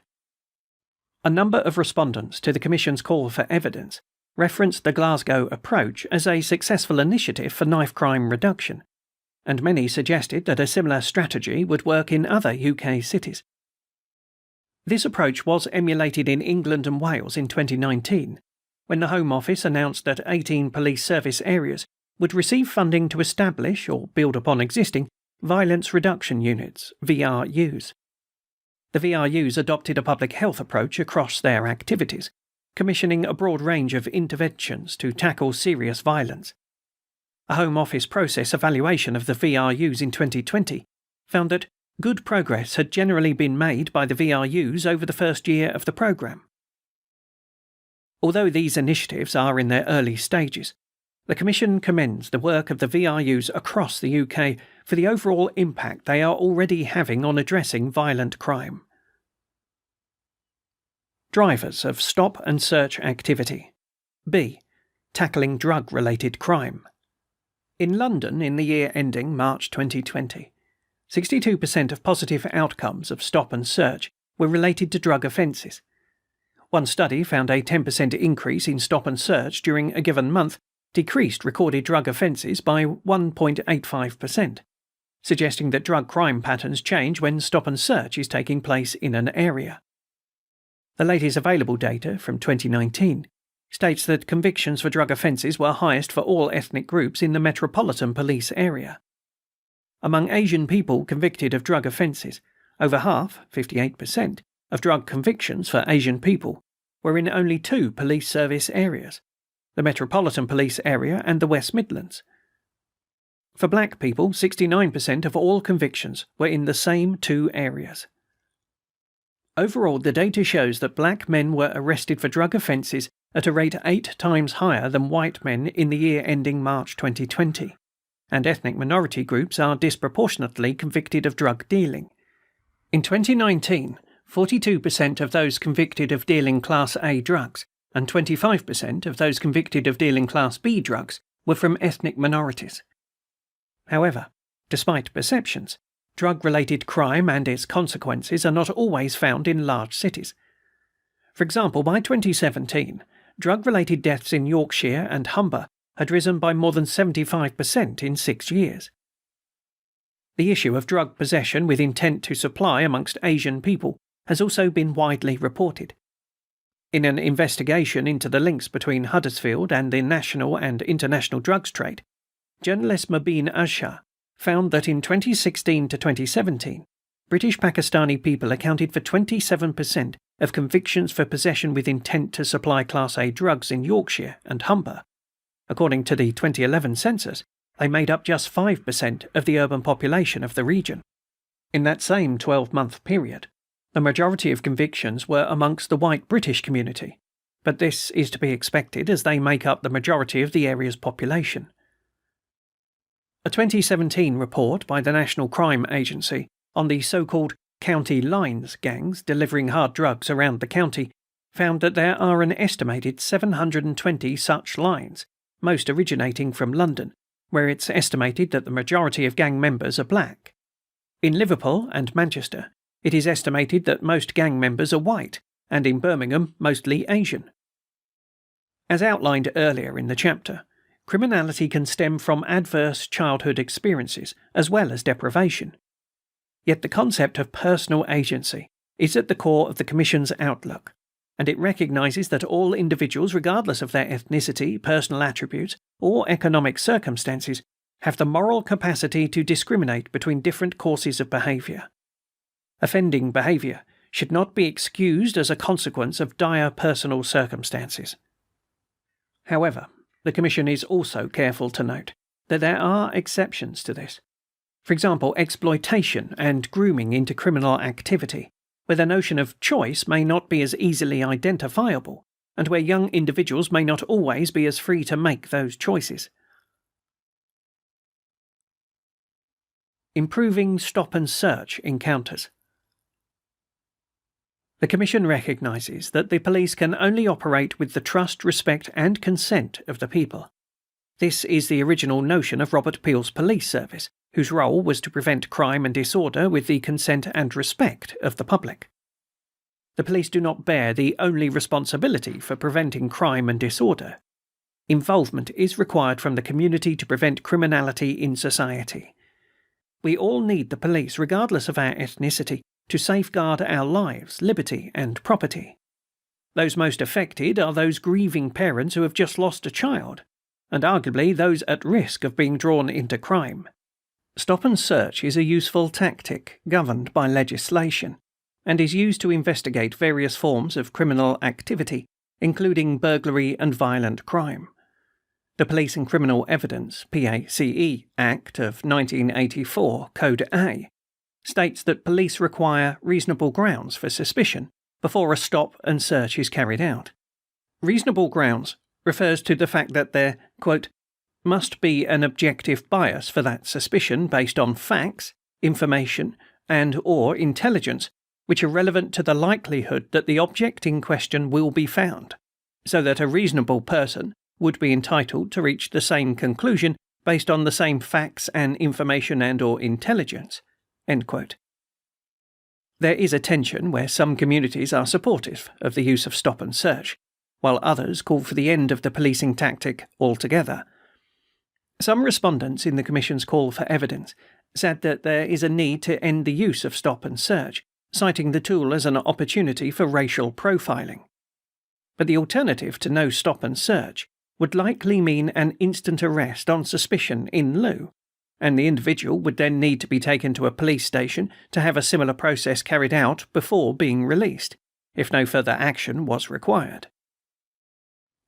A number of respondents to the Commission's call for evidence referenced the Glasgow approach as a successful initiative for knife crime reduction, and many suggested that a similar strategy would work in other UK cities. This approach was emulated in England and Wales in 2019, when the Home Office announced that 18 police service areas would receive funding to establish or build upon existing violence reduction units, VRUs. The VRUs adopted a public health approach across their activities, commissioning a broad range of interventions to tackle serious violence. A Home Office process evaluation of the VRUs in 2020 found that good progress had generally been made by the VRUs over the first year of the programme. Although these initiatives are in their early stages, the Commission commends the work of the VRUs across the UK for the overall impact they are already having on addressing violent crime. Drivers of stop and search activity. B. Tackling drug-related crime. In London, in the year ending March 2020, 62% of positive outcomes of stop and search were related to drug offences. One study found a 10% increase in stop and search during a given month decreased recorded drug offences by 1.85%, suggesting that drug crime patterns change when stop and search is taking place in an area. The latest available data from 2019 states that convictions for drug offences were highest for all ethnic groups in the Metropolitan Police area. Among Asian people convicted of drug offences, over half, 58%, of drug convictions for Asian people were in only two police service areas, the Metropolitan Police area and the West Midlands. For black people, 69% of all convictions were in the same two areas. Overall, the data shows that black men were arrested for drug offences at a rate 8 times higher than white men in the year ending March 2020, and ethnic minority groups are disproportionately convicted of drug dealing. In 2019, 42% of those convicted of dealing Class A drugs and 25% of those convicted of dealing Class B drugs were from ethnic minorities. However, despite perceptions, drug-related crime and its consequences are not always found in large cities. For example, by 2017, drug-related deaths in Yorkshire and Humber had risen by more than 75% in 6 years. The issue of drug possession with intent to supply amongst Asian people has also been widely reported. In an investigation into the links between Huddersfield and the national and international drugs trade, journalist Mubin Azhar found that in 2016 to 2017, British Pakistani people accounted for 27% of convictions for possession with intent to supply Class A drugs in Yorkshire and Humber. According to the 2011 census, they made up just 5% of the urban population of the region. In that same 12-month period, the majority of convictions were amongst the white British community, but this is to be expected as they make up the majority of the area's population. A 2017 report by the National Crime Agency on the so-called county lines gangs delivering hard drugs around the county found that there are an estimated 720 such lines, most originating from London, where it's estimated that the majority of gang members are black. In Liverpool and Manchester, it is estimated that most gang members are white, and in Birmingham, mostly Asian. As outlined earlier in the chapter, criminality can stem from adverse childhood experiences as well as deprivation. Yet the concept of personal agency is at the core of the Commission's outlook, and it recognises that all individuals, regardless of their ethnicity, personal attributes, or economic circumstances, have the moral capacity to discriminate between different courses of behaviour. Offending behaviour should not be excused as a consequence of dire personal circumstances. However, the Commission is also careful to note that there are exceptions to this. For example, exploitation and grooming into criminal activity, where the notion of choice may not be as easily identifiable, and where young individuals may not always be as free to make those choices. Improving stop-and-search encounters. The Commission recognises that the police can only operate with the trust, respect and consent of the people. This is the original notion of Robert Peel's police service, whose role was to prevent crime and disorder with the consent and respect of the public. The police do not bear the only responsibility for preventing crime and disorder. Involvement is required from the community to prevent criminality in society. We all need the police, regardless of our ethnicity, to safeguard our lives, liberty and property. Those most affected are those grieving parents who have just lost a child, and arguably those at risk of being drawn into crime. Stop and search is a useful tactic governed by legislation, and is used to investigate various forms of criminal activity, including burglary and violent crime. The Police and Criminal Evidence (PACE) Act of 1984, Code A, states that police require reasonable grounds for suspicion before a stop and search is carried out. Reasonable grounds refers to the fact that there, quote, must be an objective bias for that suspicion based on facts, information, and/or intelligence which are relevant to the likelihood that the object in question will be found, so that a reasonable person would be entitled to reach the same conclusion based on the same facts and information and/or intelligence. End quote. There is a tension where some communities are supportive of the use of stop and search, while others call for the end of the policing tactic altogether. Some respondents in the Commission's call for evidence said that there is a need to end the use of stop and search, citing the tool as an opportunity for racial profiling. But the alternative to no stop and search would likely mean an instant arrest on suspicion in lieu, and the individual would then need to be taken to a police station to have a similar process carried out before being released, if no further action was required.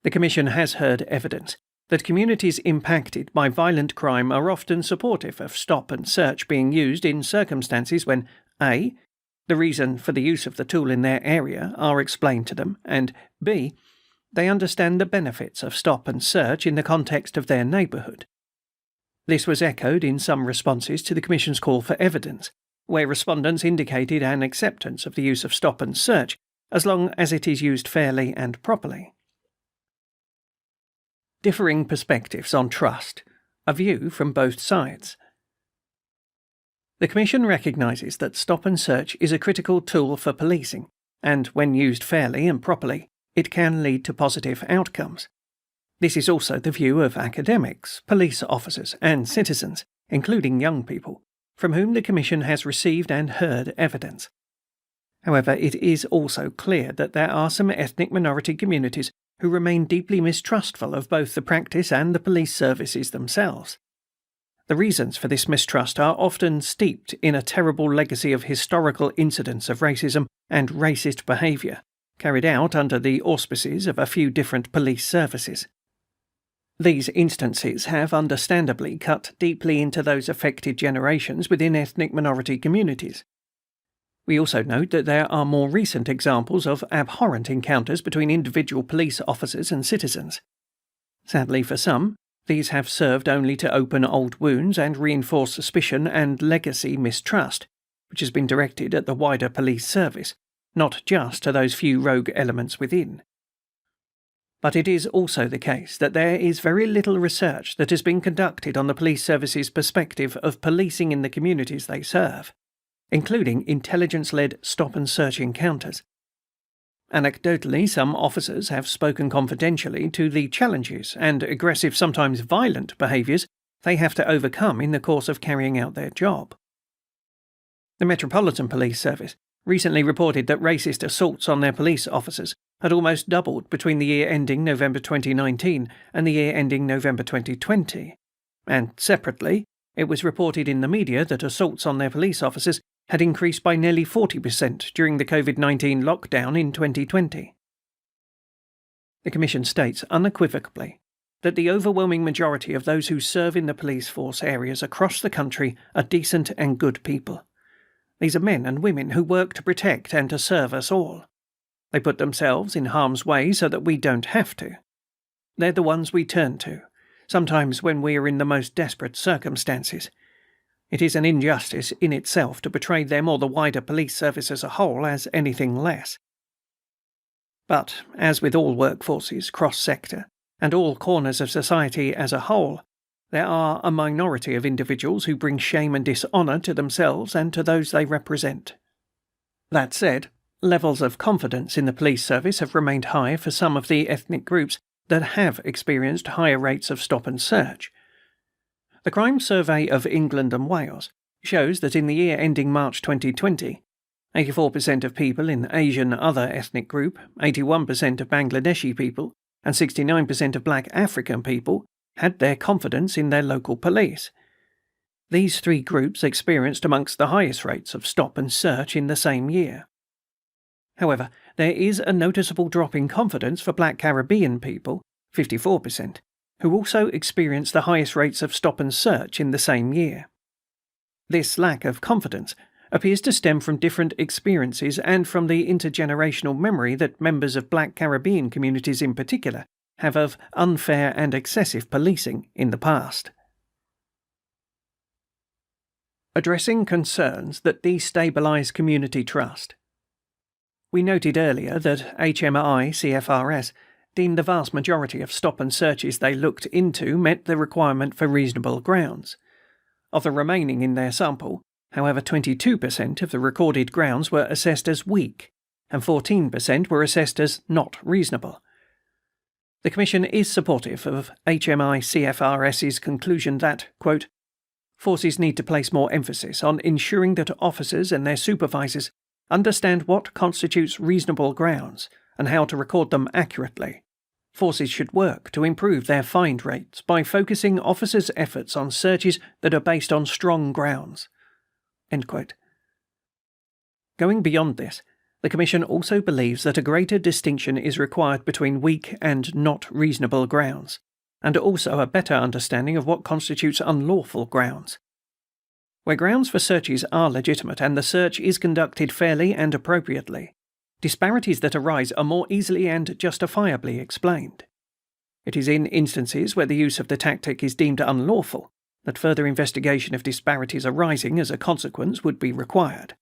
The Commission has heard evidence that communities impacted by violent crime are often supportive of stop and search being used in circumstances when a. the reason for the use of the tool in their area are explained to them, and b. they understand the benefits of stop and search in the context of their neighbourhood. This was echoed in some responses to the Commission's call for evidence, where respondents indicated an acceptance of the use of stop and search as long as it is used fairly and properly. Differing perspectives on trust, a view from both sides. The Commission recognises that stop and search is a critical tool for policing, and when used fairly and properly, it can lead to positive outcomes. This is also the view of academics, police officers and citizens, including young people, from whom the Commission has received and heard evidence. However, it is also clear that there are some ethnic minority communities who remain deeply mistrustful of both the practice and the police services themselves. The reasons for this mistrust are often steeped in a terrible legacy of historical incidents of racism and racist behaviour, carried out under the auspices of a few different police services. These instances have understandably cut deeply into those affected generations within ethnic minority communities. We also note that there are more recent examples of abhorrent encounters between individual police officers and citizens. Sadly for some, these have served only to open old wounds and reinforce suspicion and legacy mistrust, which has been directed at the wider police service, not just to those few rogue elements within. But it is also the case that there is very little research that has been conducted on the police service's perspective of policing in the communities they serve, including intelligence-led stop-and-search encounters. Anecdotally, some officers have spoken confidentially to the challenges and aggressive, sometimes violent, behaviours they have to overcome in the course of carrying out their job. The Metropolitan Police Service recently reported that racist assaults on their police officers had almost doubled between the year ending November 2019 and the year ending November 2020, and separately, it was reported in the media that assaults on their police officers had increased by nearly 40% during the COVID-19 lockdown in 2020. The Commission states unequivocally that the overwhelming majority of those who serve in the police force areas across the country are decent and good people. These are men and women who work to protect and to serve us all. They put themselves in harm's way so that we don't have to. They're the ones we turn to, sometimes when we are in the most desperate circumstances. It is an injustice in itself to portray them or the wider police service as a whole as anything less. But, as with all workforces, cross-sector, and all corners of society as a whole, there are a minority of individuals who bring shame and dishonour to themselves and to those they represent. That said, levels of confidence in the police service have remained high for some of the ethnic groups that have experienced higher rates of stop and search. The Crime Survey of England and Wales shows that in the year ending March 2020, 84% of people in the Asian other ethnic group, 81% of Bangladeshi people, and 69% of black African people had their confidence in their local police. These three groups experienced amongst the highest rates of stop and search in the same year. However, there is a noticeable drop in confidence for black Caribbean people, 54%, who also experienced the highest rates of stop and search in the same year. This lack of confidence appears to stem from different experiences and from the intergenerational memory that members of black Caribbean communities in particular have of unfair and excessive policing in the past. Addressing concerns that destabilise community trust. We noted earlier that HMI-CFRS deemed the vast majority of stop and searches they looked into met the requirement for reasonable grounds. Of the remaining in their sample, however, 22% of the recorded grounds were assessed as weak, and 14% were assessed as not reasonable. The Commission is supportive of HMI-CFRS's conclusion that, quote, forces need to place more emphasis on ensuring that officers and their supervisors understand what constitutes reasonable grounds and how to record them accurately. Forces should work to improve their find rates by focusing officers' efforts on searches that are based on strong grounds. End quote. Going beyond this, the Commission also believes that a greater distinction is required between weak and not reasonable grounds, and also a better understanding of what constitutes unlawful grounds. Where grounds for searches are legitimate and the search is conducted fairly and appropriately, disparities that arise are more easily and justifiably explained. It is in instances where the use of the tactic is deemed unlawful that further investigation of disparities arising as a consequence would be required.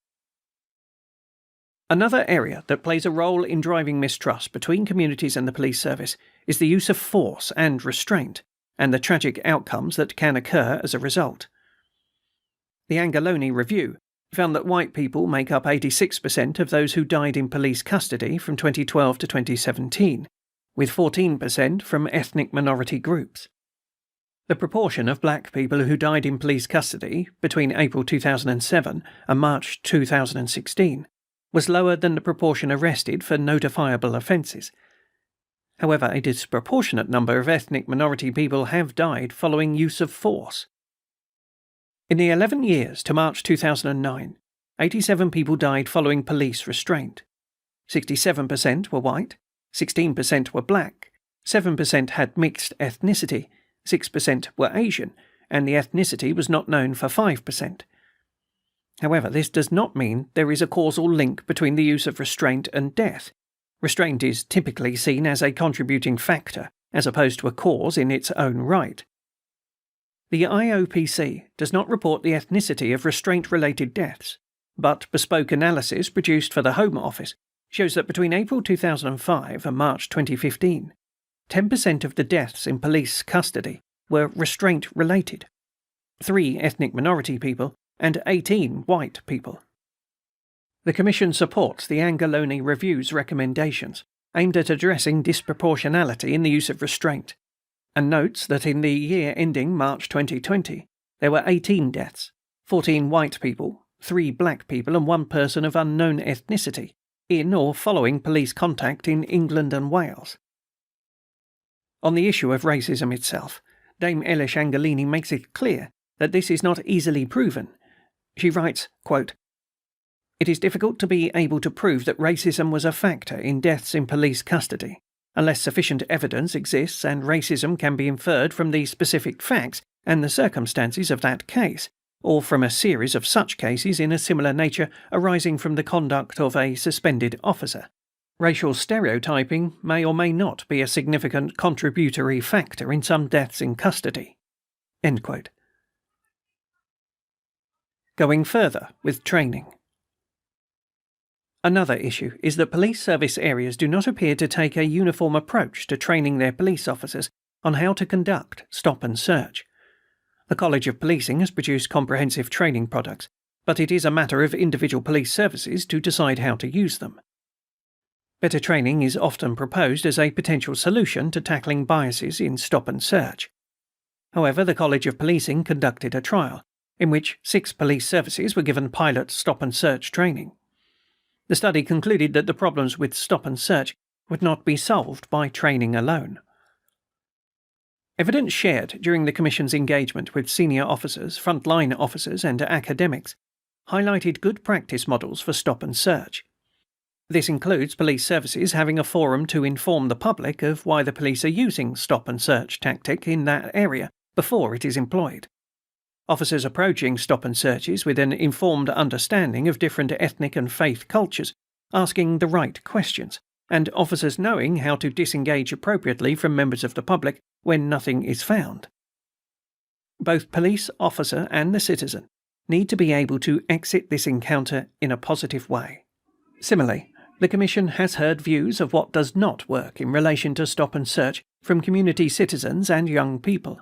Another area that plays a role in driving mistrust between communities and the police service is the use of force and restraint, and the tragic outcomes that can occur as a result. The Angeloni Review found that white people make up 86% of those who died in police custody from 2012 to 2017, with 14% from ethnic minority groups. The proportion of black people who died in police custody between April 2007 and March 2016 was lower than the proportion arrested for notifiable offences. However, a disproportionate number of ethnic minority people have died following use of force. In the 11 years to March 2009, 87 people died following police restraint. 67% were white, 16% were black, 7% had mixed ethnicity, 6% were Asian, and the ethnicity was not known for 5%. However, this does not mean there is a causal link between the use of restraint and death. Restraint is typically seen as a contributing factor, as opposed to a cause in its own right. The IOPC does not report the ethnicity of restraint-related deaths, but bespoke analysis produced for the Home Office shows that between April 2005 and March 2015, 10% of the deaths in police custody were restraint-related, 3 ethnic minority people and 18 white people. The Commission supports the Angeloni Review's recommendations aimed at addressing disproportionality in the use of restraint, and notes that in the year ending March 2020, there were 18 deaths, 14 white people, 3 black people and 1 person of unknown ethnicity, in or following police contact in England and Wales. On the issue of racism itself, Dame Elish Angelini makes it clear that this is not easily proven. She writes, quote, "It is difficult to be able to prove that racism was a factor in deaths in police custody, unless sufficient evidence exists and racism can be inferred from the specific facts and the circumstances of that case, or from a series of such cases in a similar nature arising from the conduct of a suspended officer." Racial stereotyping may or may not be a significant contributory factor in some deaths in custody. End quote. Going further with training. Another issue is that police service areas do not appear to take a uniform approach to training their police officers on how to conduct stop and search. The College of Policing has produced comprehensive training products, but it is a matter of individual police services to decide how to use them. Better training is often proposed as a potential solution to tackling biases in stop and search. However, the College of Policing conducted a trial, in which 6 police services were given pilot stop and search training. The study concluded that the problems with stop and search would not be solved by training alone. Evidence shared during the Commission's engagement with senior officers, frontline officers and academics highlighted good practice models for stop and search. This includes police services having a forum to inform the public of why the police are using stop and search tactic in that area before it is employed. Officers approaching stop and searches with an informed understanding of different ethnic and faith cultures, asking the right questions, and officers knowing how to disengage appropriately from members of the public when nothing is found. Both police officer and the citizen need to be able to exit this encounter in a positive way. Similarly, the Commission has heard views of what does not work in relation to stop and search from community citizens and young people.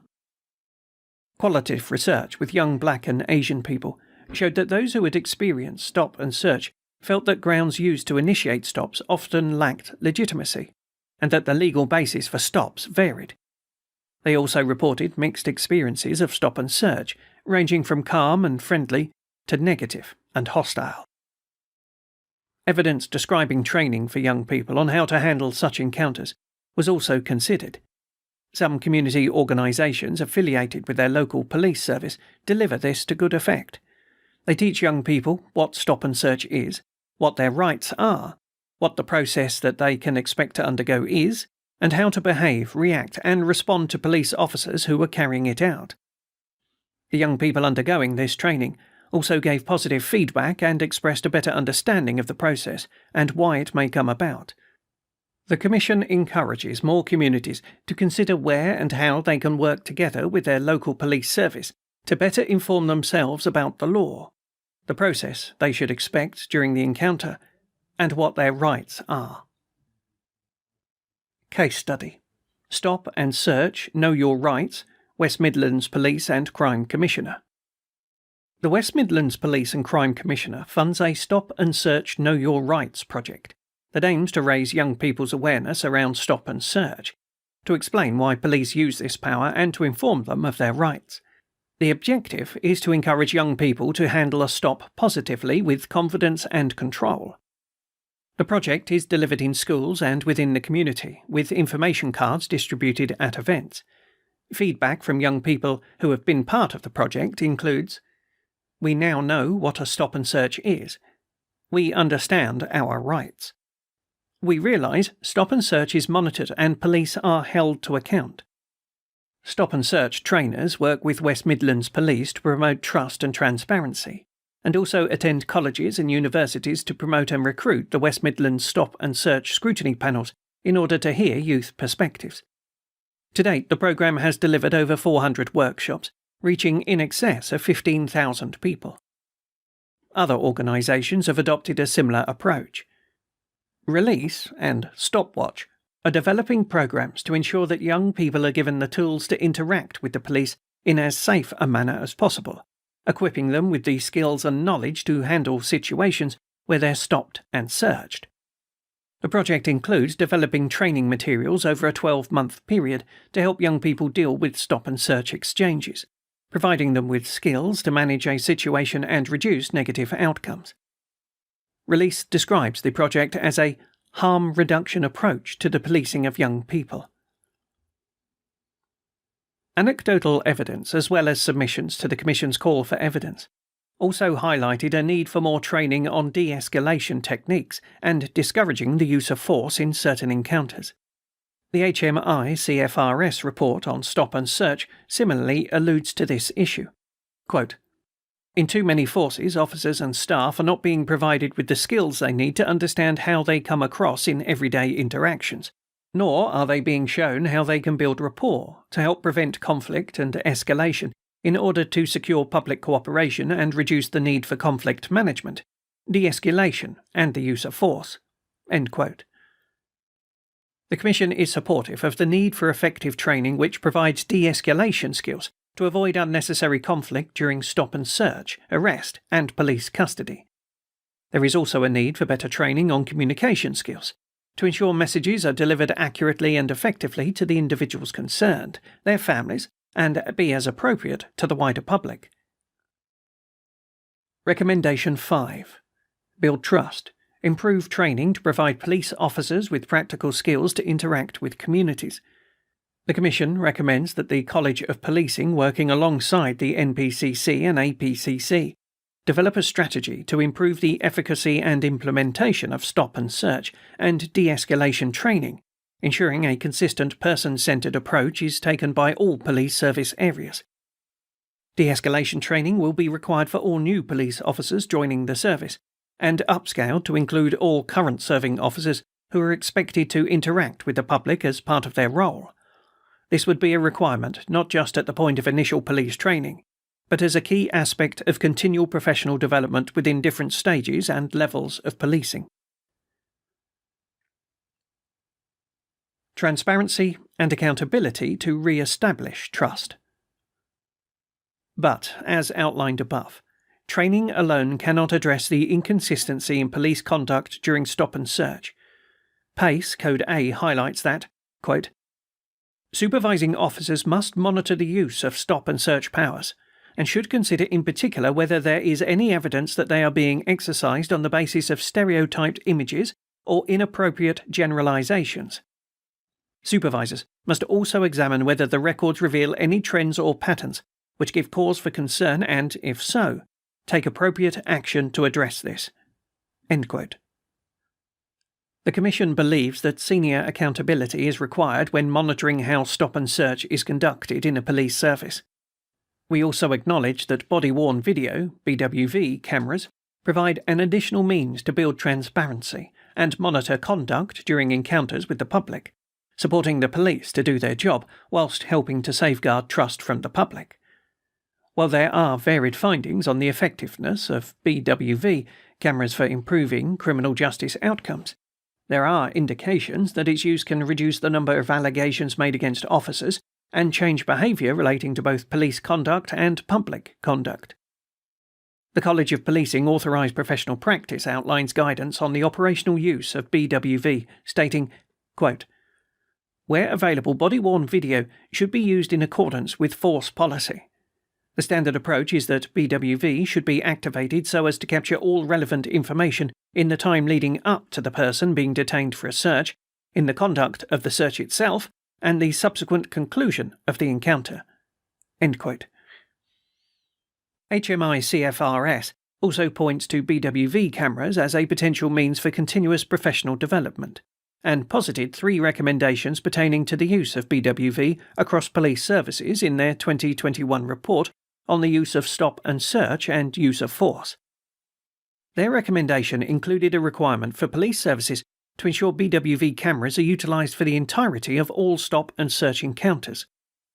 Qualitative research with young Black and Asian people showed that those who had experienced stop and search felt that grounds used to initiate stops often lacked legitimacy, and that the legal basis for stops varied. They also reported mixed experiences of stop and search, ranging from calm and friendly to negative and hostile. Evidence describing training for young people on how to handle such encounters was also considered. Some community organisations affiliated with their local police service deliver this to good effect. They teach young people what stop and search is, what their rights are, what the process that they can expect to undergo is, and how to behave, react and respond to police officers who are carrying it out. The young people undergoing this training also gave positive feedback and expressed a better understanding of the process and why it may come about. The Commission encourages more communities to consider where and how they can work together with their local police service to better inform themselves about the law, the process they should expect during the encounter, and what their rights are. Case Study. Stop and Search, Know Your Rights, West Midlands Police and Crime Commissioner. The West Midlands Police and Crime Commissioner funds a Stop and Search Know Your Rights project that aims to raise young people's awareness around stop and search, to explain why police use this power and to inform them of their rights. The objective is to encourage young people to handle a stop positively with confidence and control. The project is delivered in schools and within the community, with information cards distributed at events. Feedback from young people who have been part of the project includes: "We now know what a stop and search is. We understand our rights. We realise stop and search is monitored and police are held to account. Stop and search trainers work with West Midlands Police to promote trust and transparency, and also attend colleges and universities to promote and recruit the West Midlands Stop and Search scrutiny panels in order to hear youth perspectives. To date, the programme has delivered over 400 workshops, reaching in excess of 15,000 people. Other organisations have adopted a similar approach. Release and Stopwatch are developing programs to ensure that young people are given the tools to interact with the police in as safe a manner as possible, equipping them with the skills and knowledge to handle situations where they're stopped and searched. The project includes developing training materials over a 12-month period to help young people deal with stop and search exchanges, providing them with skills to manage a situation and reduce negative outcomes. Release describes the project as a harm reduction approach to the policing of young people. Anecdotal evidence, as well as submissions to the Commission's call for evidence, also highlighted a need for more training on de-escalation techniques and discouraging the use of force in certain encounters. The HMI CFRS report on stop and search similarly alludes to this issue. Quote, In too many forces, officers and staff are not being provided with the skills they need to understand how they come across in everyday interactions, nor are they being shown how they can build rapport to help prevent conflict and escalation in order to secure public cooperation and reduce the need for conflict management, de-escalation, and the use of force." End quote. The Commission is supportive of the need for effective training which provides de-escalation skills to avoid unnecessary conflict during stop and search, arrest, and police custody. There is also a need for better training on communication skills to ensure messages are delivered accurately and effectively to the individuals concerned, their families, and be as appropriate to the wider public. Recommendation 5. Build trust. Improve training to provide police officers with practical skills to interact with communities. The Commission recommends that the College of Policing, working alongside the NPCC and APCC, develop a strategy to improve the efficacy and implementation of stop and search and de-escalation training, ensuring a consistent person-centred approach is taken by all police service areas. De-escalation training will be required for all new police officers joining the service, and upscaled to include all current serving officers who are expected to interact with the public as part of their role. This would be a requirement not just at the point of initial police training, but as a key aspect of continual professional development within different stages and levels of policing. Transparency and accountability to re-establish trust. But, as outlined above, training alone cannot address the inconsistency in police conduct during stop and search. PACE Code A highlights that, quote, "Supervising officers must monitor the use of stop and search powers, and should consider in particular whether there is any evidence that they are being exercised on the basis of stereotyped images or inappropriate generalizations. Supervisors must also examine whether the records reveal any trends or patterns which give cause for concern and, if so, take appropriate action to address this." End quote. The Commission believes that senior accountability is required when monitoring how stop and search is conducted in a police service. We also acknowledge that body-worn video, BWV, cameras provide an additional means to build transparency and monitor conduct during encounters with the public, supporting the police to do their job whilst helping to safeguard trust from the public. While there are varied findings on the effectiveness of BWV cameras for improving criminal justice outcomes, there are indications that its use can reduce the number of allegations made against officers and change behaviour relating to both police conduct and public conduct. The College of Policing Authorised Professional Practice outlines guidance on the operational use of BWV, stating, quote, "Where available, body-worn video should be used in accordance with force policy. The standard approach is that BWV should be activated so as to capture all relevant information in the time leading up to the person being detained for a search, in the conduct of the search itself, and the subsequent conclusion of the encounter." End quote. HMI CFRS also points to BWV cameras as a potential means for continuous professional development, and posited 3 recommendations pertaining to the use of BWV across police services in their 2021 report on the use of stop and search and use of force. Their recommendation included a requirement for police services to ensure BWV cameras are utilised for the entirety of all stop and search encounters,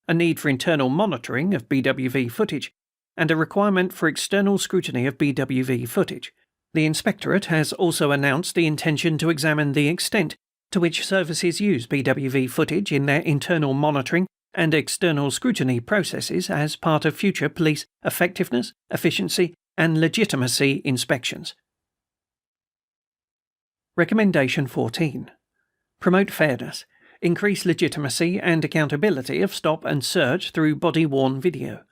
a need for internal monitoring of BWV footage, and a requirement for external scrutiny of BWV footage. The Inspectorate has also announced the intention to examine the extent to which services use BWV footage in their internal monitoring and external scrutiny processes as part of future police effectiveness, efficiency, and legitimacy inspections. Recommendation 14. Promote fairness. Increase legitimacy and accountability of stop and search through body-worn video.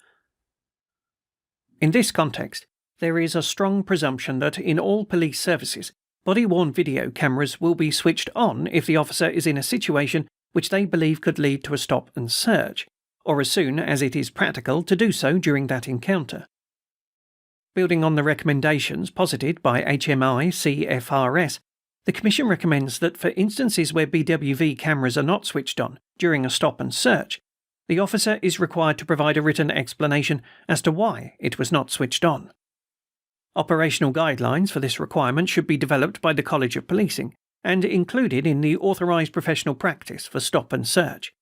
In this context, there is a strong presumption that in all police services, body-worn video cameras will be switched on if the officer is in a situation which they believe could lead to a stop and search, or as soon as it is practical to do so during that encounter. Building on the recommendations posited by HMI CFRS, the Commission recommends that for instances where BWV cameras are not switched on during a stop and search, the officer is required to provide a written explanation as to why it was not switched on. Operational guidelines for this requirement should be developed by the College of Policing and included in the authorised professional practice for stop and search.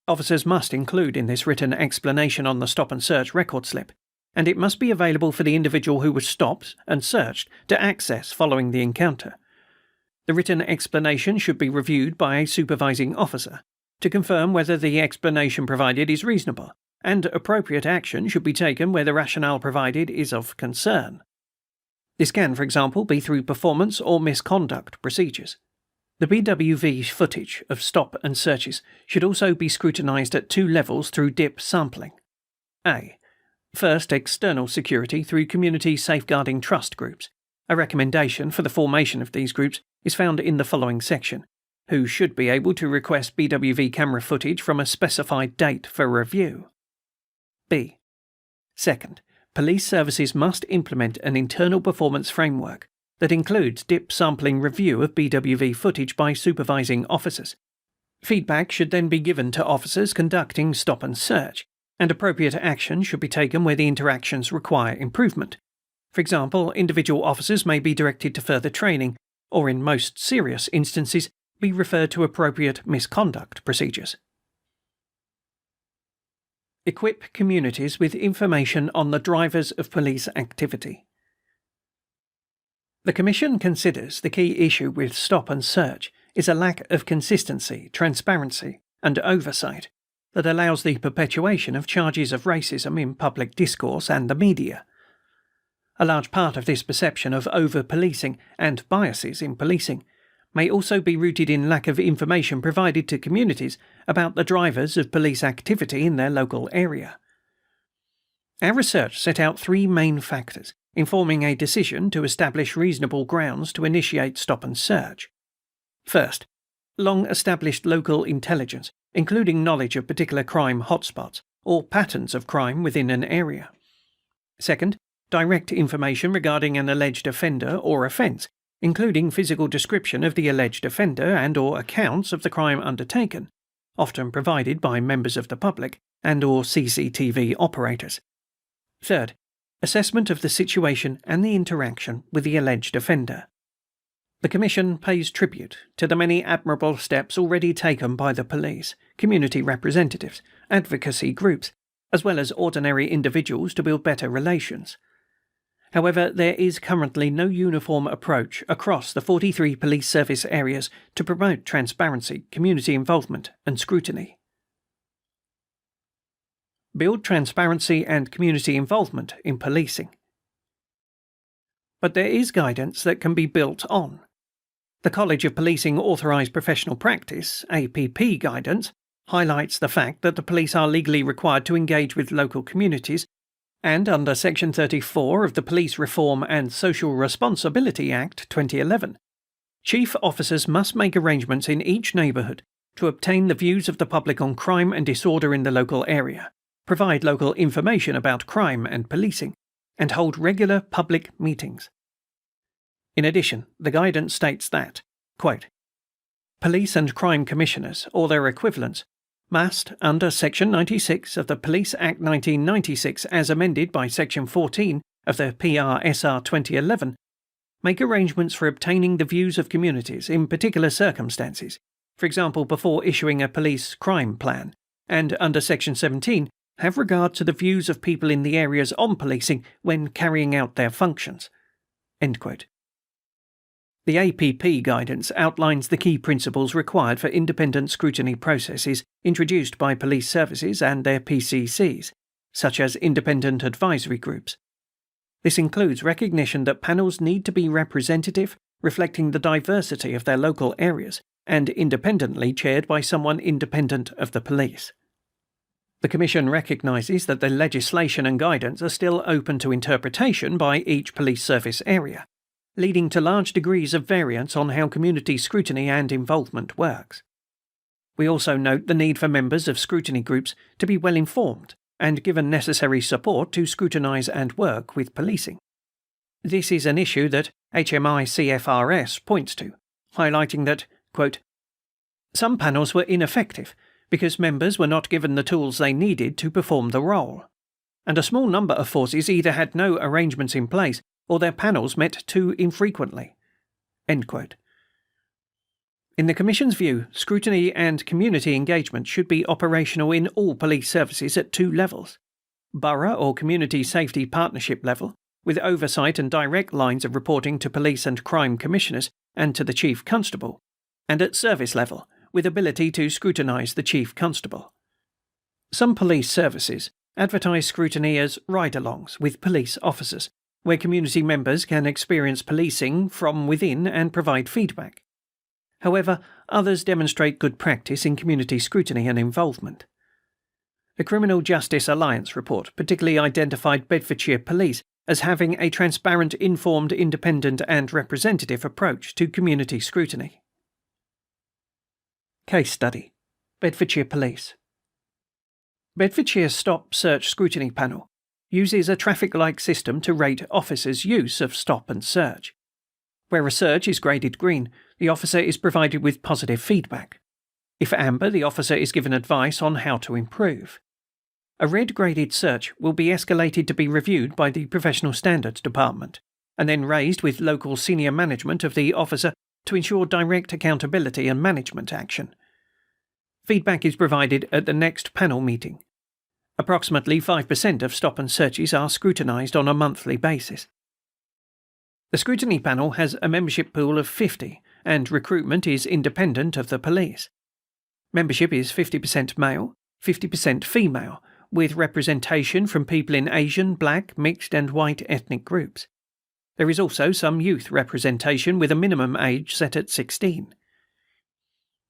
Officers must include in this written explanation on the stop and search record slip, and it must be available for the individual who was stopped and searched to access following the encounter. The written explanation should be reviewed by a supervising officer to confirm whether the explanation provided is reasonable, and appropriate action should be taken where the rationale provided is of concern. This can, for example, be through performance or misconduct procedures. The BWV footage of stop and searches should also be scrutinised at 2 levels through dip sampling. A. First, external security through community safeguarding trust groups. A recommendation for the formation of these groups is found in the following section, who should be able to request BWV camera footage from a specified date for review. B. Second, police services must implement an internal performance framework that includes dip sampling review of BWV footage by supervising officers. Feedback should then be given to officers conducting stop and search, and appropriate action should be taken where the interactions require improvement. For example, individual officers may be directed to further training, or in most serious instances, be referred to appropriate misconduct procedures. Equip communities with information on the drivers of police activity. The Commission considers the key issue with stop and search is a lack of consistency, transparency, and oversight that allows the perpetuation of charges of racism in public discourse and the media. A large part of this perception of over-policing and biases in policing may also be rooted in lack of information provided to communities about the drivers of police activity in their local area. Our research set out 3 main factors informing a decision to establish reasonable grounds to initiate stop and search. First, long-established local intelligence, including knowledge of particular crime hotspots or patterns of crime within an area. Second, direct information regarding an alleged offender or offence, including physical description of the alleged offender and/or accounts of the crime undertaken, often provided by members of the public and/or CCTV operators. Third, assessment of the situation and the interaction with the alleged offender. The Commission pays tribute to the many admirable steps already taken by the police, community representatives, advocacy groups, as well as ordinary individuals to build better relations. However, there is currently no uniform approach across the 43 police service areas to promote transparency, community involvement, and scrutiny. Build transparency and community involvement in policing. But there is guidance that can be built on. The College of Policing Authorised Professional Practice, APP guidance, highlights the fact that the police are legally required to engage with local communities, and under Section 34 of the Police Reform and Social Responsibility Act 2011, chief officers must make arrangements in each neighbourhood to obtain the views of the public on crime and disorder in the local area, provide local information about crime and policing, and hold regular public meetings. In addition, the guidance states that, quote, police and crime commissioners, or their equivalents, must, under Section 96 of the Police Act 1996 as amended by Section 14 of the PRSR 2011, make arrangements for obtaining the views of communities in particular circumstances, for example before issuing a police crime plan, and under Section 17, have regard to the views of people in the areas on policing when carrying out their functions. End quote. The APP guidance outlines the key principles required for independent scrutiny processes introduced by police services and their PCCs, such as independent advisory groups. This includes recognition that panels need to be representative, reflecting the diversity of their local areas, and independently chaired by someone independent of the police. The Commission recognises that the legislation and guidance are still open to interpretation by each police service area, leading to large degrees of variance on how community scrutiny and involvement works. We also note the need for members of scrutiny groups to be well informed and given necessary support to scrutinise and work with policing. This is an issue that HMI-CFRS points to, highlighting that, quote, some panels were ineffective because members were not given the tools they needed to perform the role. and a small number of forces either had no arrangements in place or their panels met too infrequently." End quote. In the Commission's view, scrutiny and community engagement should be operational in all police services at two levels: borough or community safety partnership level, with oversight and direct lines of reporting to police and crime commissioners and to the chief constable, and at service level, with ability to scrutinise the chief constable. Some police services advertise scrutiny as ride-alongs with police officers, where community members can experience policing from within and provide feedback. However, others demonstrate good practice in community scrutiny and involvement. The Criminal Justice Alliance report particularly identified Bedfordshire Police as having a transparent, informed, independent and representative approach to community scrutiny. Case Study: Bedfordshire Police. Bedfordshire's Stop Search Scrutiny Panel uses a traffic light system to rate officers' use of stop and search. Where a search is graded green, the officer is provided with positive feedback. If amber, the officer is given advice on how to improve. A red graded search will be escalated to be reviewed by the Professional Standards Department, and then raised with local senior management of the officer to ensure direct accountability and management action. Feedback is provided at the next panel meeting. Approximately 5% of stop and searches are scrutinised on a monthly basis. The scrutiny panel has a membership pool of 50, and recruitment is independent of the police. Membership is 50% male, 50% female, with representation from people in Asian, black, mixed and white ethnic groups. There is also some youth representation with a minimum age set at 16.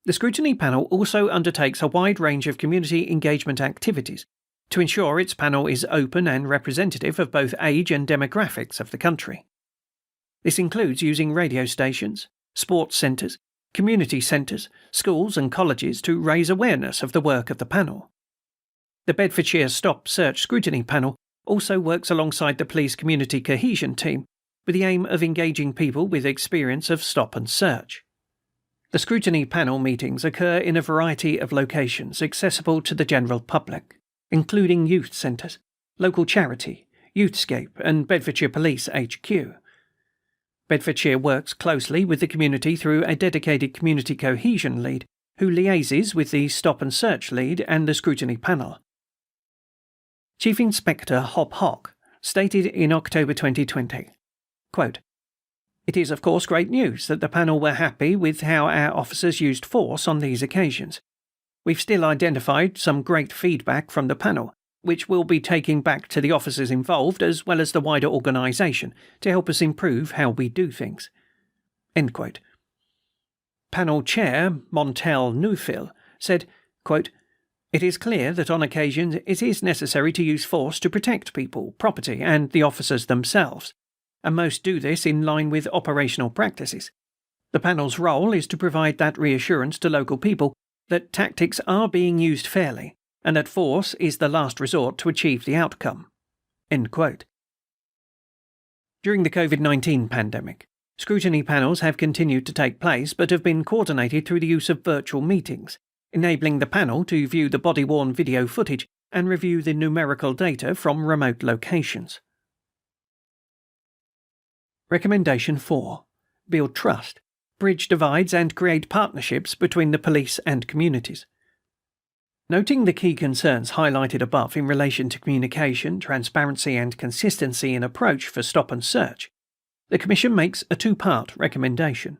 The scrutiny panel also undertakes a wide range of community engagement activities to ensure its panel is open and representative of both age and demographics of the country. This includes using radio stations, sports centres, community centres, schools and colleges to raise awareness of the work of the panel. The Bedfordshire Stop Search Scrutiny Panel also works alongside the Police Community Cohesion Team with the aim of engaging people with experience of stop and search. The scrutiny panel meetings occur in a variety of locations accessible to the general public, including youth centres, local charity, Youthscape and Bedfordshire Police HQ. Bedfordshire works closely with the community through a dedicated community cohesion lead who liaises with the stop and search lead and the scrutiny panel. Chief Inspector Hob Hock stated in October 2020, quote, "It is of course great news that the panel were happy with how our officers used force on these occasions. We've still identified some great feedback from the panel, which we'll be taking back to the officers involved as well as the wider organisation to help us improve how we do things." End quote. Panel Chair Montel Neufil said, quote, "It is clear that on occasions it is necessary to use force to protect people, property and the officers themselves, and most do this in line with operational practices. The panel's role is to provide that reassurance to local people that tactics are being used fairly and that force is the last resort to achieve the outcome." End quote. During the COVID-19 pandemic, scrutiny panels have continued to take place but have been coordinated through the use of virtual meetings, enabling the panel to view the body-worn video footage and review the numerical data from remote locations. Recommendation 4. Build trust, bridge divides and create partnerships between the police and communities. Noting the key concerns highlighted above in relation to communication, transparency and consistency in approach for stop and search, the Commission makes a two-part recommendation.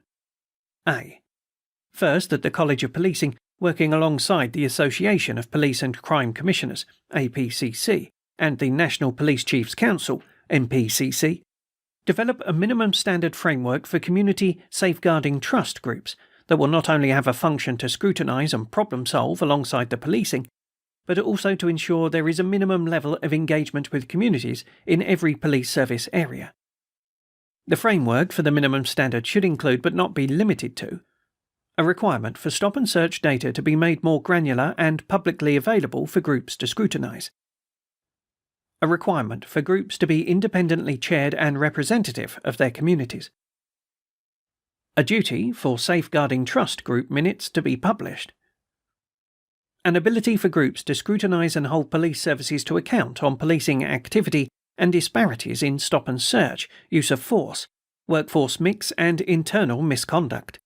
A. First, that the College of Policing, working alongside the Association of Police and Crime Commissioners, APCC, and the National Police Chiefs Council, NPCC, develop a minimum standard framework for community safeguarding trust groups that will not only have a function to scrutinise and problem-solve alongside the policing, but also to ensure there is a minimum level of engagement with communities in every police service area. The framework for the minimum standard should include, but not be limited to, a requirement for stop and search data to be made more granular and publicly available for groups to scrutinise, a requirement for groups to be independently chaired and representative of their communities, a duty for safeguarding trust group minutes to be published, an ability for groups to scrutinise and hold police services to account on policing activity and disparities in stop and search, use of force, workforce mix and internal misconduct.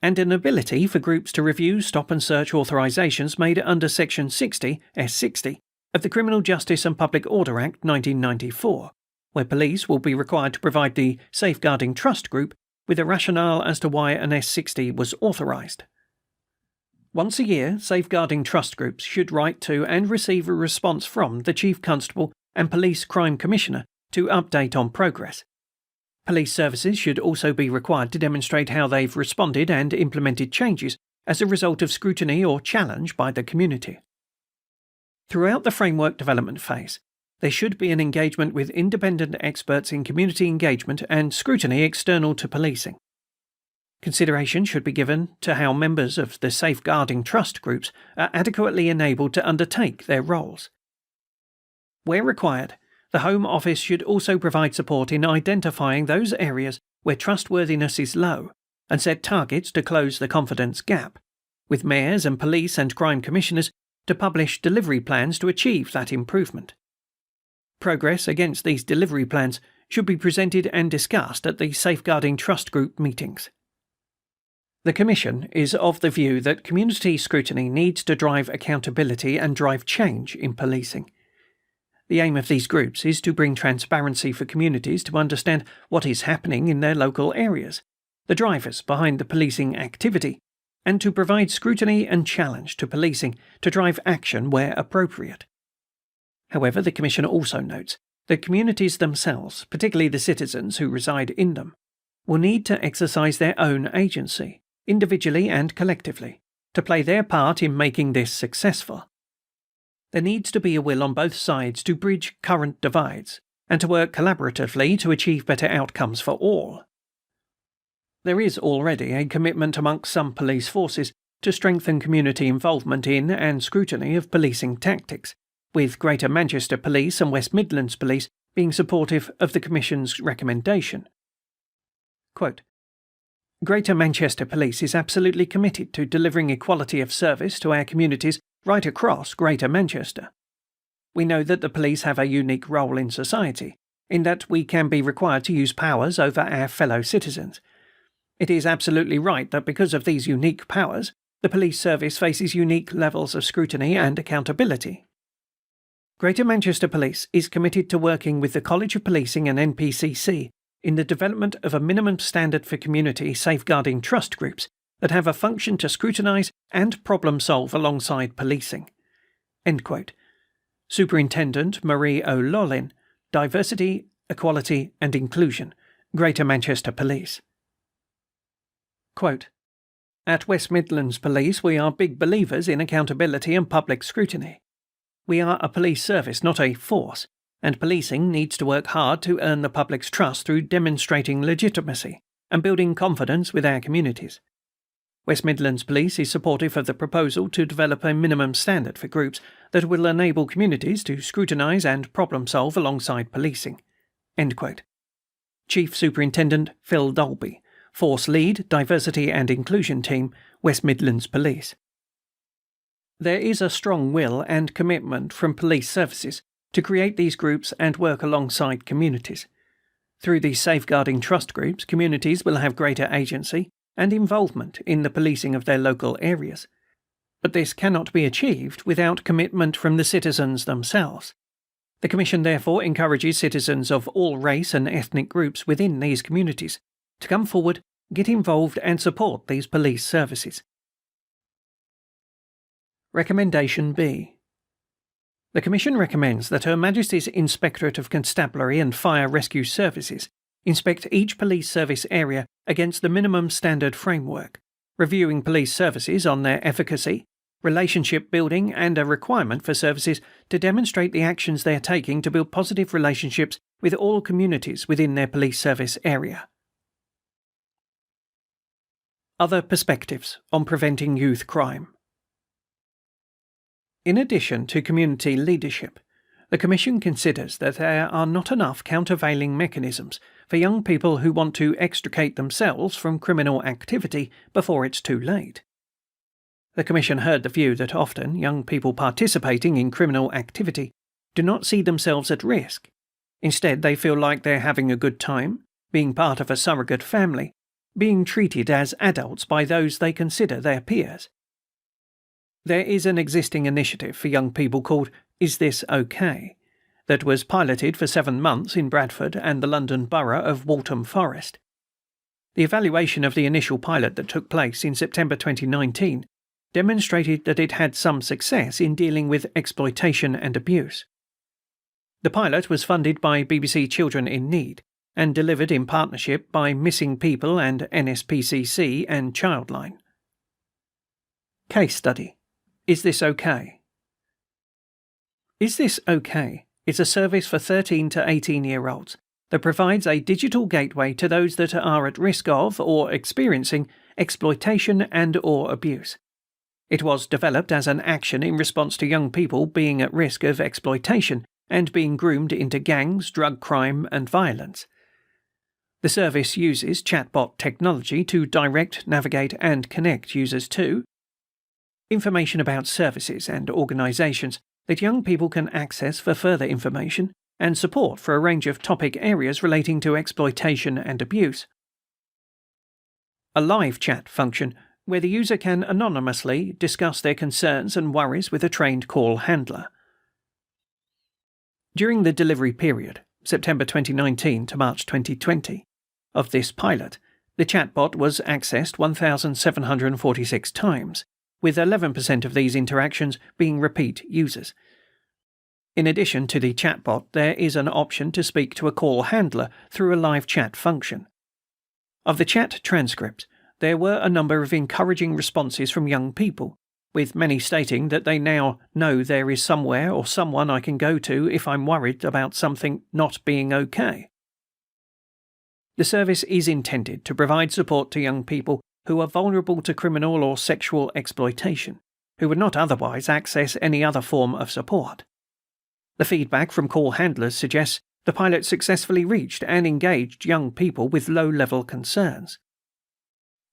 And an ability for groups to review stop and search authorisations made under Section 60, S60, of the Criminal Justice and Public Order Act 1994, where police will be required to provide the Safeguarding Trust Group with a rationale as to why an S60 was authorised. Once a year, Safeguarding Trust Groups should write to and receive a response from the Chief Constable and Police Crime Commissioner to update on progress. Police services should also be required to demonstrate how they've responded and implemented changes as a result of scrutiny or challenge by the community. Throughout the framework development phase, there should be an engagement with independent experts in community engagement and scrutiny external to policing. Consideration should be given to how members of the Safeguarding Trust Groups are adequately enabled to undertake their roles. Where required, the Home Office should also provide support in identifying those areas where trustworthiness is low and set targets to close the confidence gap, with mayors and police and crime commissioners to publish delivery plans to achieve that improvement. Progress against these delivery plans should be presented and discussed at the Safeguarding Trust Group meetings. The Commission is of the view that community scrutiny needs to drive accountability and drive change in policing. The aim of these groups is to bring transparency for communities to understand what is happening in their local areas, the drivers behind the policing activity, and to provide scrutiny and challenge to policing to drive action where appropriate. However, the Commission also notes that communities themselves, particularly the citizens who reside in them, will need to exercise their own agency, individually and collectively, to play their part in making this successful. There needs to be a will on both sides to bridge current divides and to work collaboratively to achieve better outcomes for all. There is already a commitment amongst some police forces to strengthen community involvement in and scrutiny of policing tactics, with Greater Manchester Police and West Midlands Police being supportive of the Commission's recommendation. Quote, Greater Manchester Police is absolutely committed to delivering equality of service to our communities right across Greater Manchester. We know that the police have a unique role in society, in that we can be required to use powers over our fellow citizens. It is absolutely right that because of these unique powers, the police service faces unique levels of scrutiny and accountability. Greater Manchester Police is committed to working with the College of Policing and NPCC in the development of a minimum standard for community safeguarding trust groups that have a function to scrutinise and problem-solve alongside policing. End quote. Superintendent Marie O'Loughlin, Diversity, Equality and Inclusion, Greater Manchester Police. Quote, At West Midlands Police we are big believers in accountability and public scrutiny. We are a police service, not a force, and policing needs to work hard to earn the public's trust through demonstrating legitimacy and building confidence with our communities. West Midlands Police is supportive of the proposal to develop a minimum standard for groups that will enable communities to scrutinise and problem-solve alongside policing. End quote. Chief Superintendent Phil Dolby, Force Lead, Diversity and Inclusion Team, West Midlands Police. There is a strong will and commitment from police services to create these groups and work alongside communities. Through these safeguarding trust groups, communities will have greater agency and involvement in the policing of their local areas. But this cannot be achieved without commitment from the citizens themselves. The Commission therefore encourages citizens of all race and ethnic groups within these communities to come forward, get involved and support these police services. Recommendation B. The Commission recommends that Her Majesty's Inspectorate of Constabulary and Fire Rescue Services inspect each police service area against the minimum standard framework, reviewing police services on their efficacy, relationship building and a requirement for services to demonstrate the actions they are taking to build positive relationships with all communities within their police service area. Other perspectives on preventing youth crime. In addition to community leadership, the Commission considers that there are not enough countervailing mechanisms for young people who want to extricate themselves from criminal activity before it's too late. The Commission heard the view that often young people participating in criminal activity do not see themselves at risk. Instead, they feel like they're having a good time, being part of a surrogate family, being treated as adults by those they consider their peers. There is an existing initiative for young people called Is This OK? That was piloted for 7 months in Bradford and the London borough of Waltham Forest. The evaluation of the initial pilot that took place in September 2019 demonstrated that it had some success in dealing with exploitation and abuse. The pilot was funded by BBC Children in Need and delivered in partnership by Missing People and NSPCC and Childline. Case study. Is This OK? Is This OK? Is a service for 13 to 18-year-olds that provides a digital gateway to those that are at risk of or experiencing exploitation and or abuse. It was developed as an action in response to young people being at risk of exploitation and being groomed into gangs, drug crime and violence. The service uses chatbot technology to direct, navigate and connect users to information about services and organisations that young people can access for further information and support for a range of topic areas relating to exploitation and abuse. A live chat function where the user can anonymously discuss their concerns and worries with a trained call handler. During the delivery period, September 2019 to March 2020, of this pilot, the chatbot was accessed 1,746 times, with 11% of these interactions being repeat users. In addition to the chatbot, there is an option to speak to a call handler through a live chat function. Of the chat transcripts, there were a number of encouraging responses from young people, with many stating that they now know there is somewhere or someone I can go to if I'm worried about something not being okay. The service is intended to provide support to young people who are vulnerable to criminal or sexual exploitation, who would not otherwise access any other form of support. The feedback from call handlers suggests the pilot successfully reached and engaged young people with low-level concerns.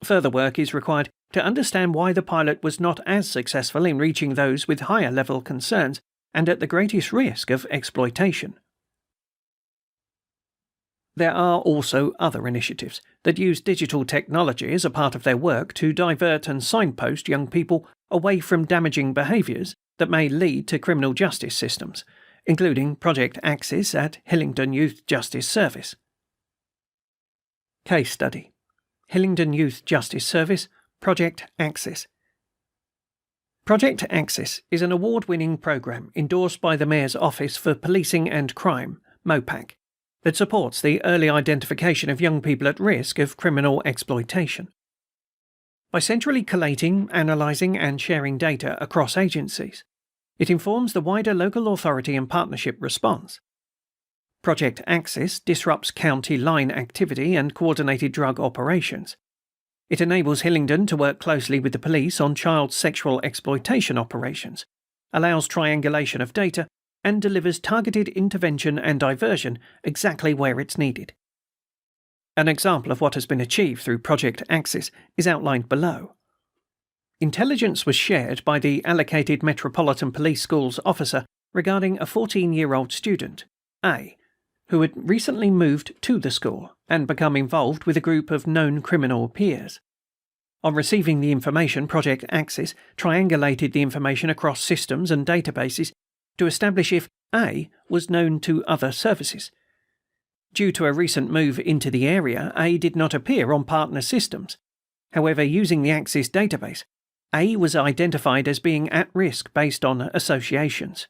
Further work is required to understand why the pilot was not as successful in reaching those with higher-level concerns and at the greatest risk of exploitation. There are also other initiatives that use digital technology as a part of their work to divert and signpost young people away from damaging behaviours that may lead to criminal justice systems, including Project Axis at Hillingdon Youth Justice Service. Case study. Hillingdon Youth Justice Service, Project Axis. Project Axis is an award-winning programme endorsed by the Mayor's Office for Policing and Crime, MOPAC, that supports the early identification of young people at risk of criminal exploitation. By centrally collating, analysing and sharing data across agencies, it informs the wider local authority and partnership response. Project Axis disrupts county line activity and coordinated drug operations. It enables Hillingdon to work closely with the police on child sexual exploitation operations, allows triangulation of data, and delivers targeted intervention and diversion exactly where it's needed. An example of what has been achieved through Project Axis is outlined below. Intelligence was shared by the allocated Metropolitan Police Schools officer regarding a 14-year-old student, A, who had recently moved to the school and become involved with a group of known criminal peers. On receiving the information, Project Axis triangulated the information across systems and databases to establish if A was known to other services. Due to a recent move into the area, A did not appear on partner systems. However, using the Axis database, A was identified as being at risk based on associations.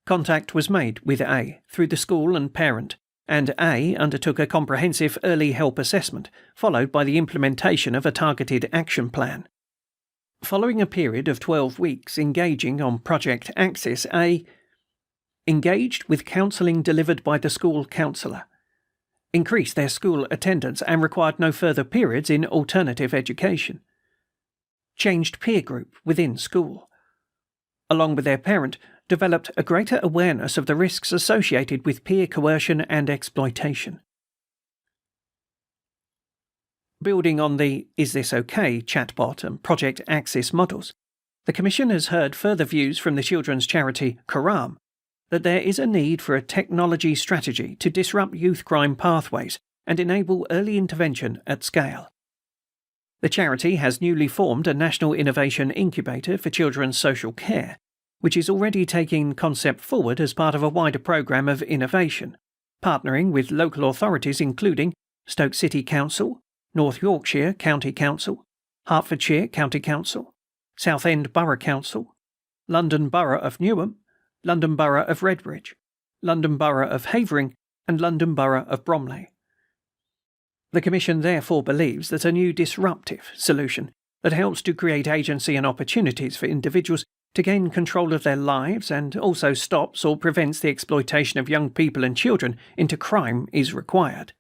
Contact was made with A through the school and parent, and A undertook a comprehensive early help assessment, followed by the implementation of a targeted action plan. Following a period of 12 weeks engaging on Project Axis, A engaged with counselling delivered by the school counsellor, increased their school attendance and required no further periods in alternative education, changed peer group within school, along with their parent, developed a greater awareness of the risks associated with peer coercion and exploitation. Building on the Is This OK chatbot and Project Axis models, the Commission has heard further views from the children's charity Karam that there is a need for a technology strategy to disrupt youth crime pathways and enable early intervention at scale. The charity has newly formed a National Innovation Incubator for Children's Social Care, which is already taking concept forward as part of a wider programme of innovation, partnering with local authorities including Stoke City Council, North Yorkshire County Council, Hertfordshire County Council, Southend Borough Council, London Borough of Newham, London Borough of Redbridge, London Borough of Havering, and London Borough of Bromley. The Commission therefore believes that a new disruptive solution that helps to create agency and opportunities for individuals to gain control of their lives and also stops or prevents the exploitation of young people and children into crime is required.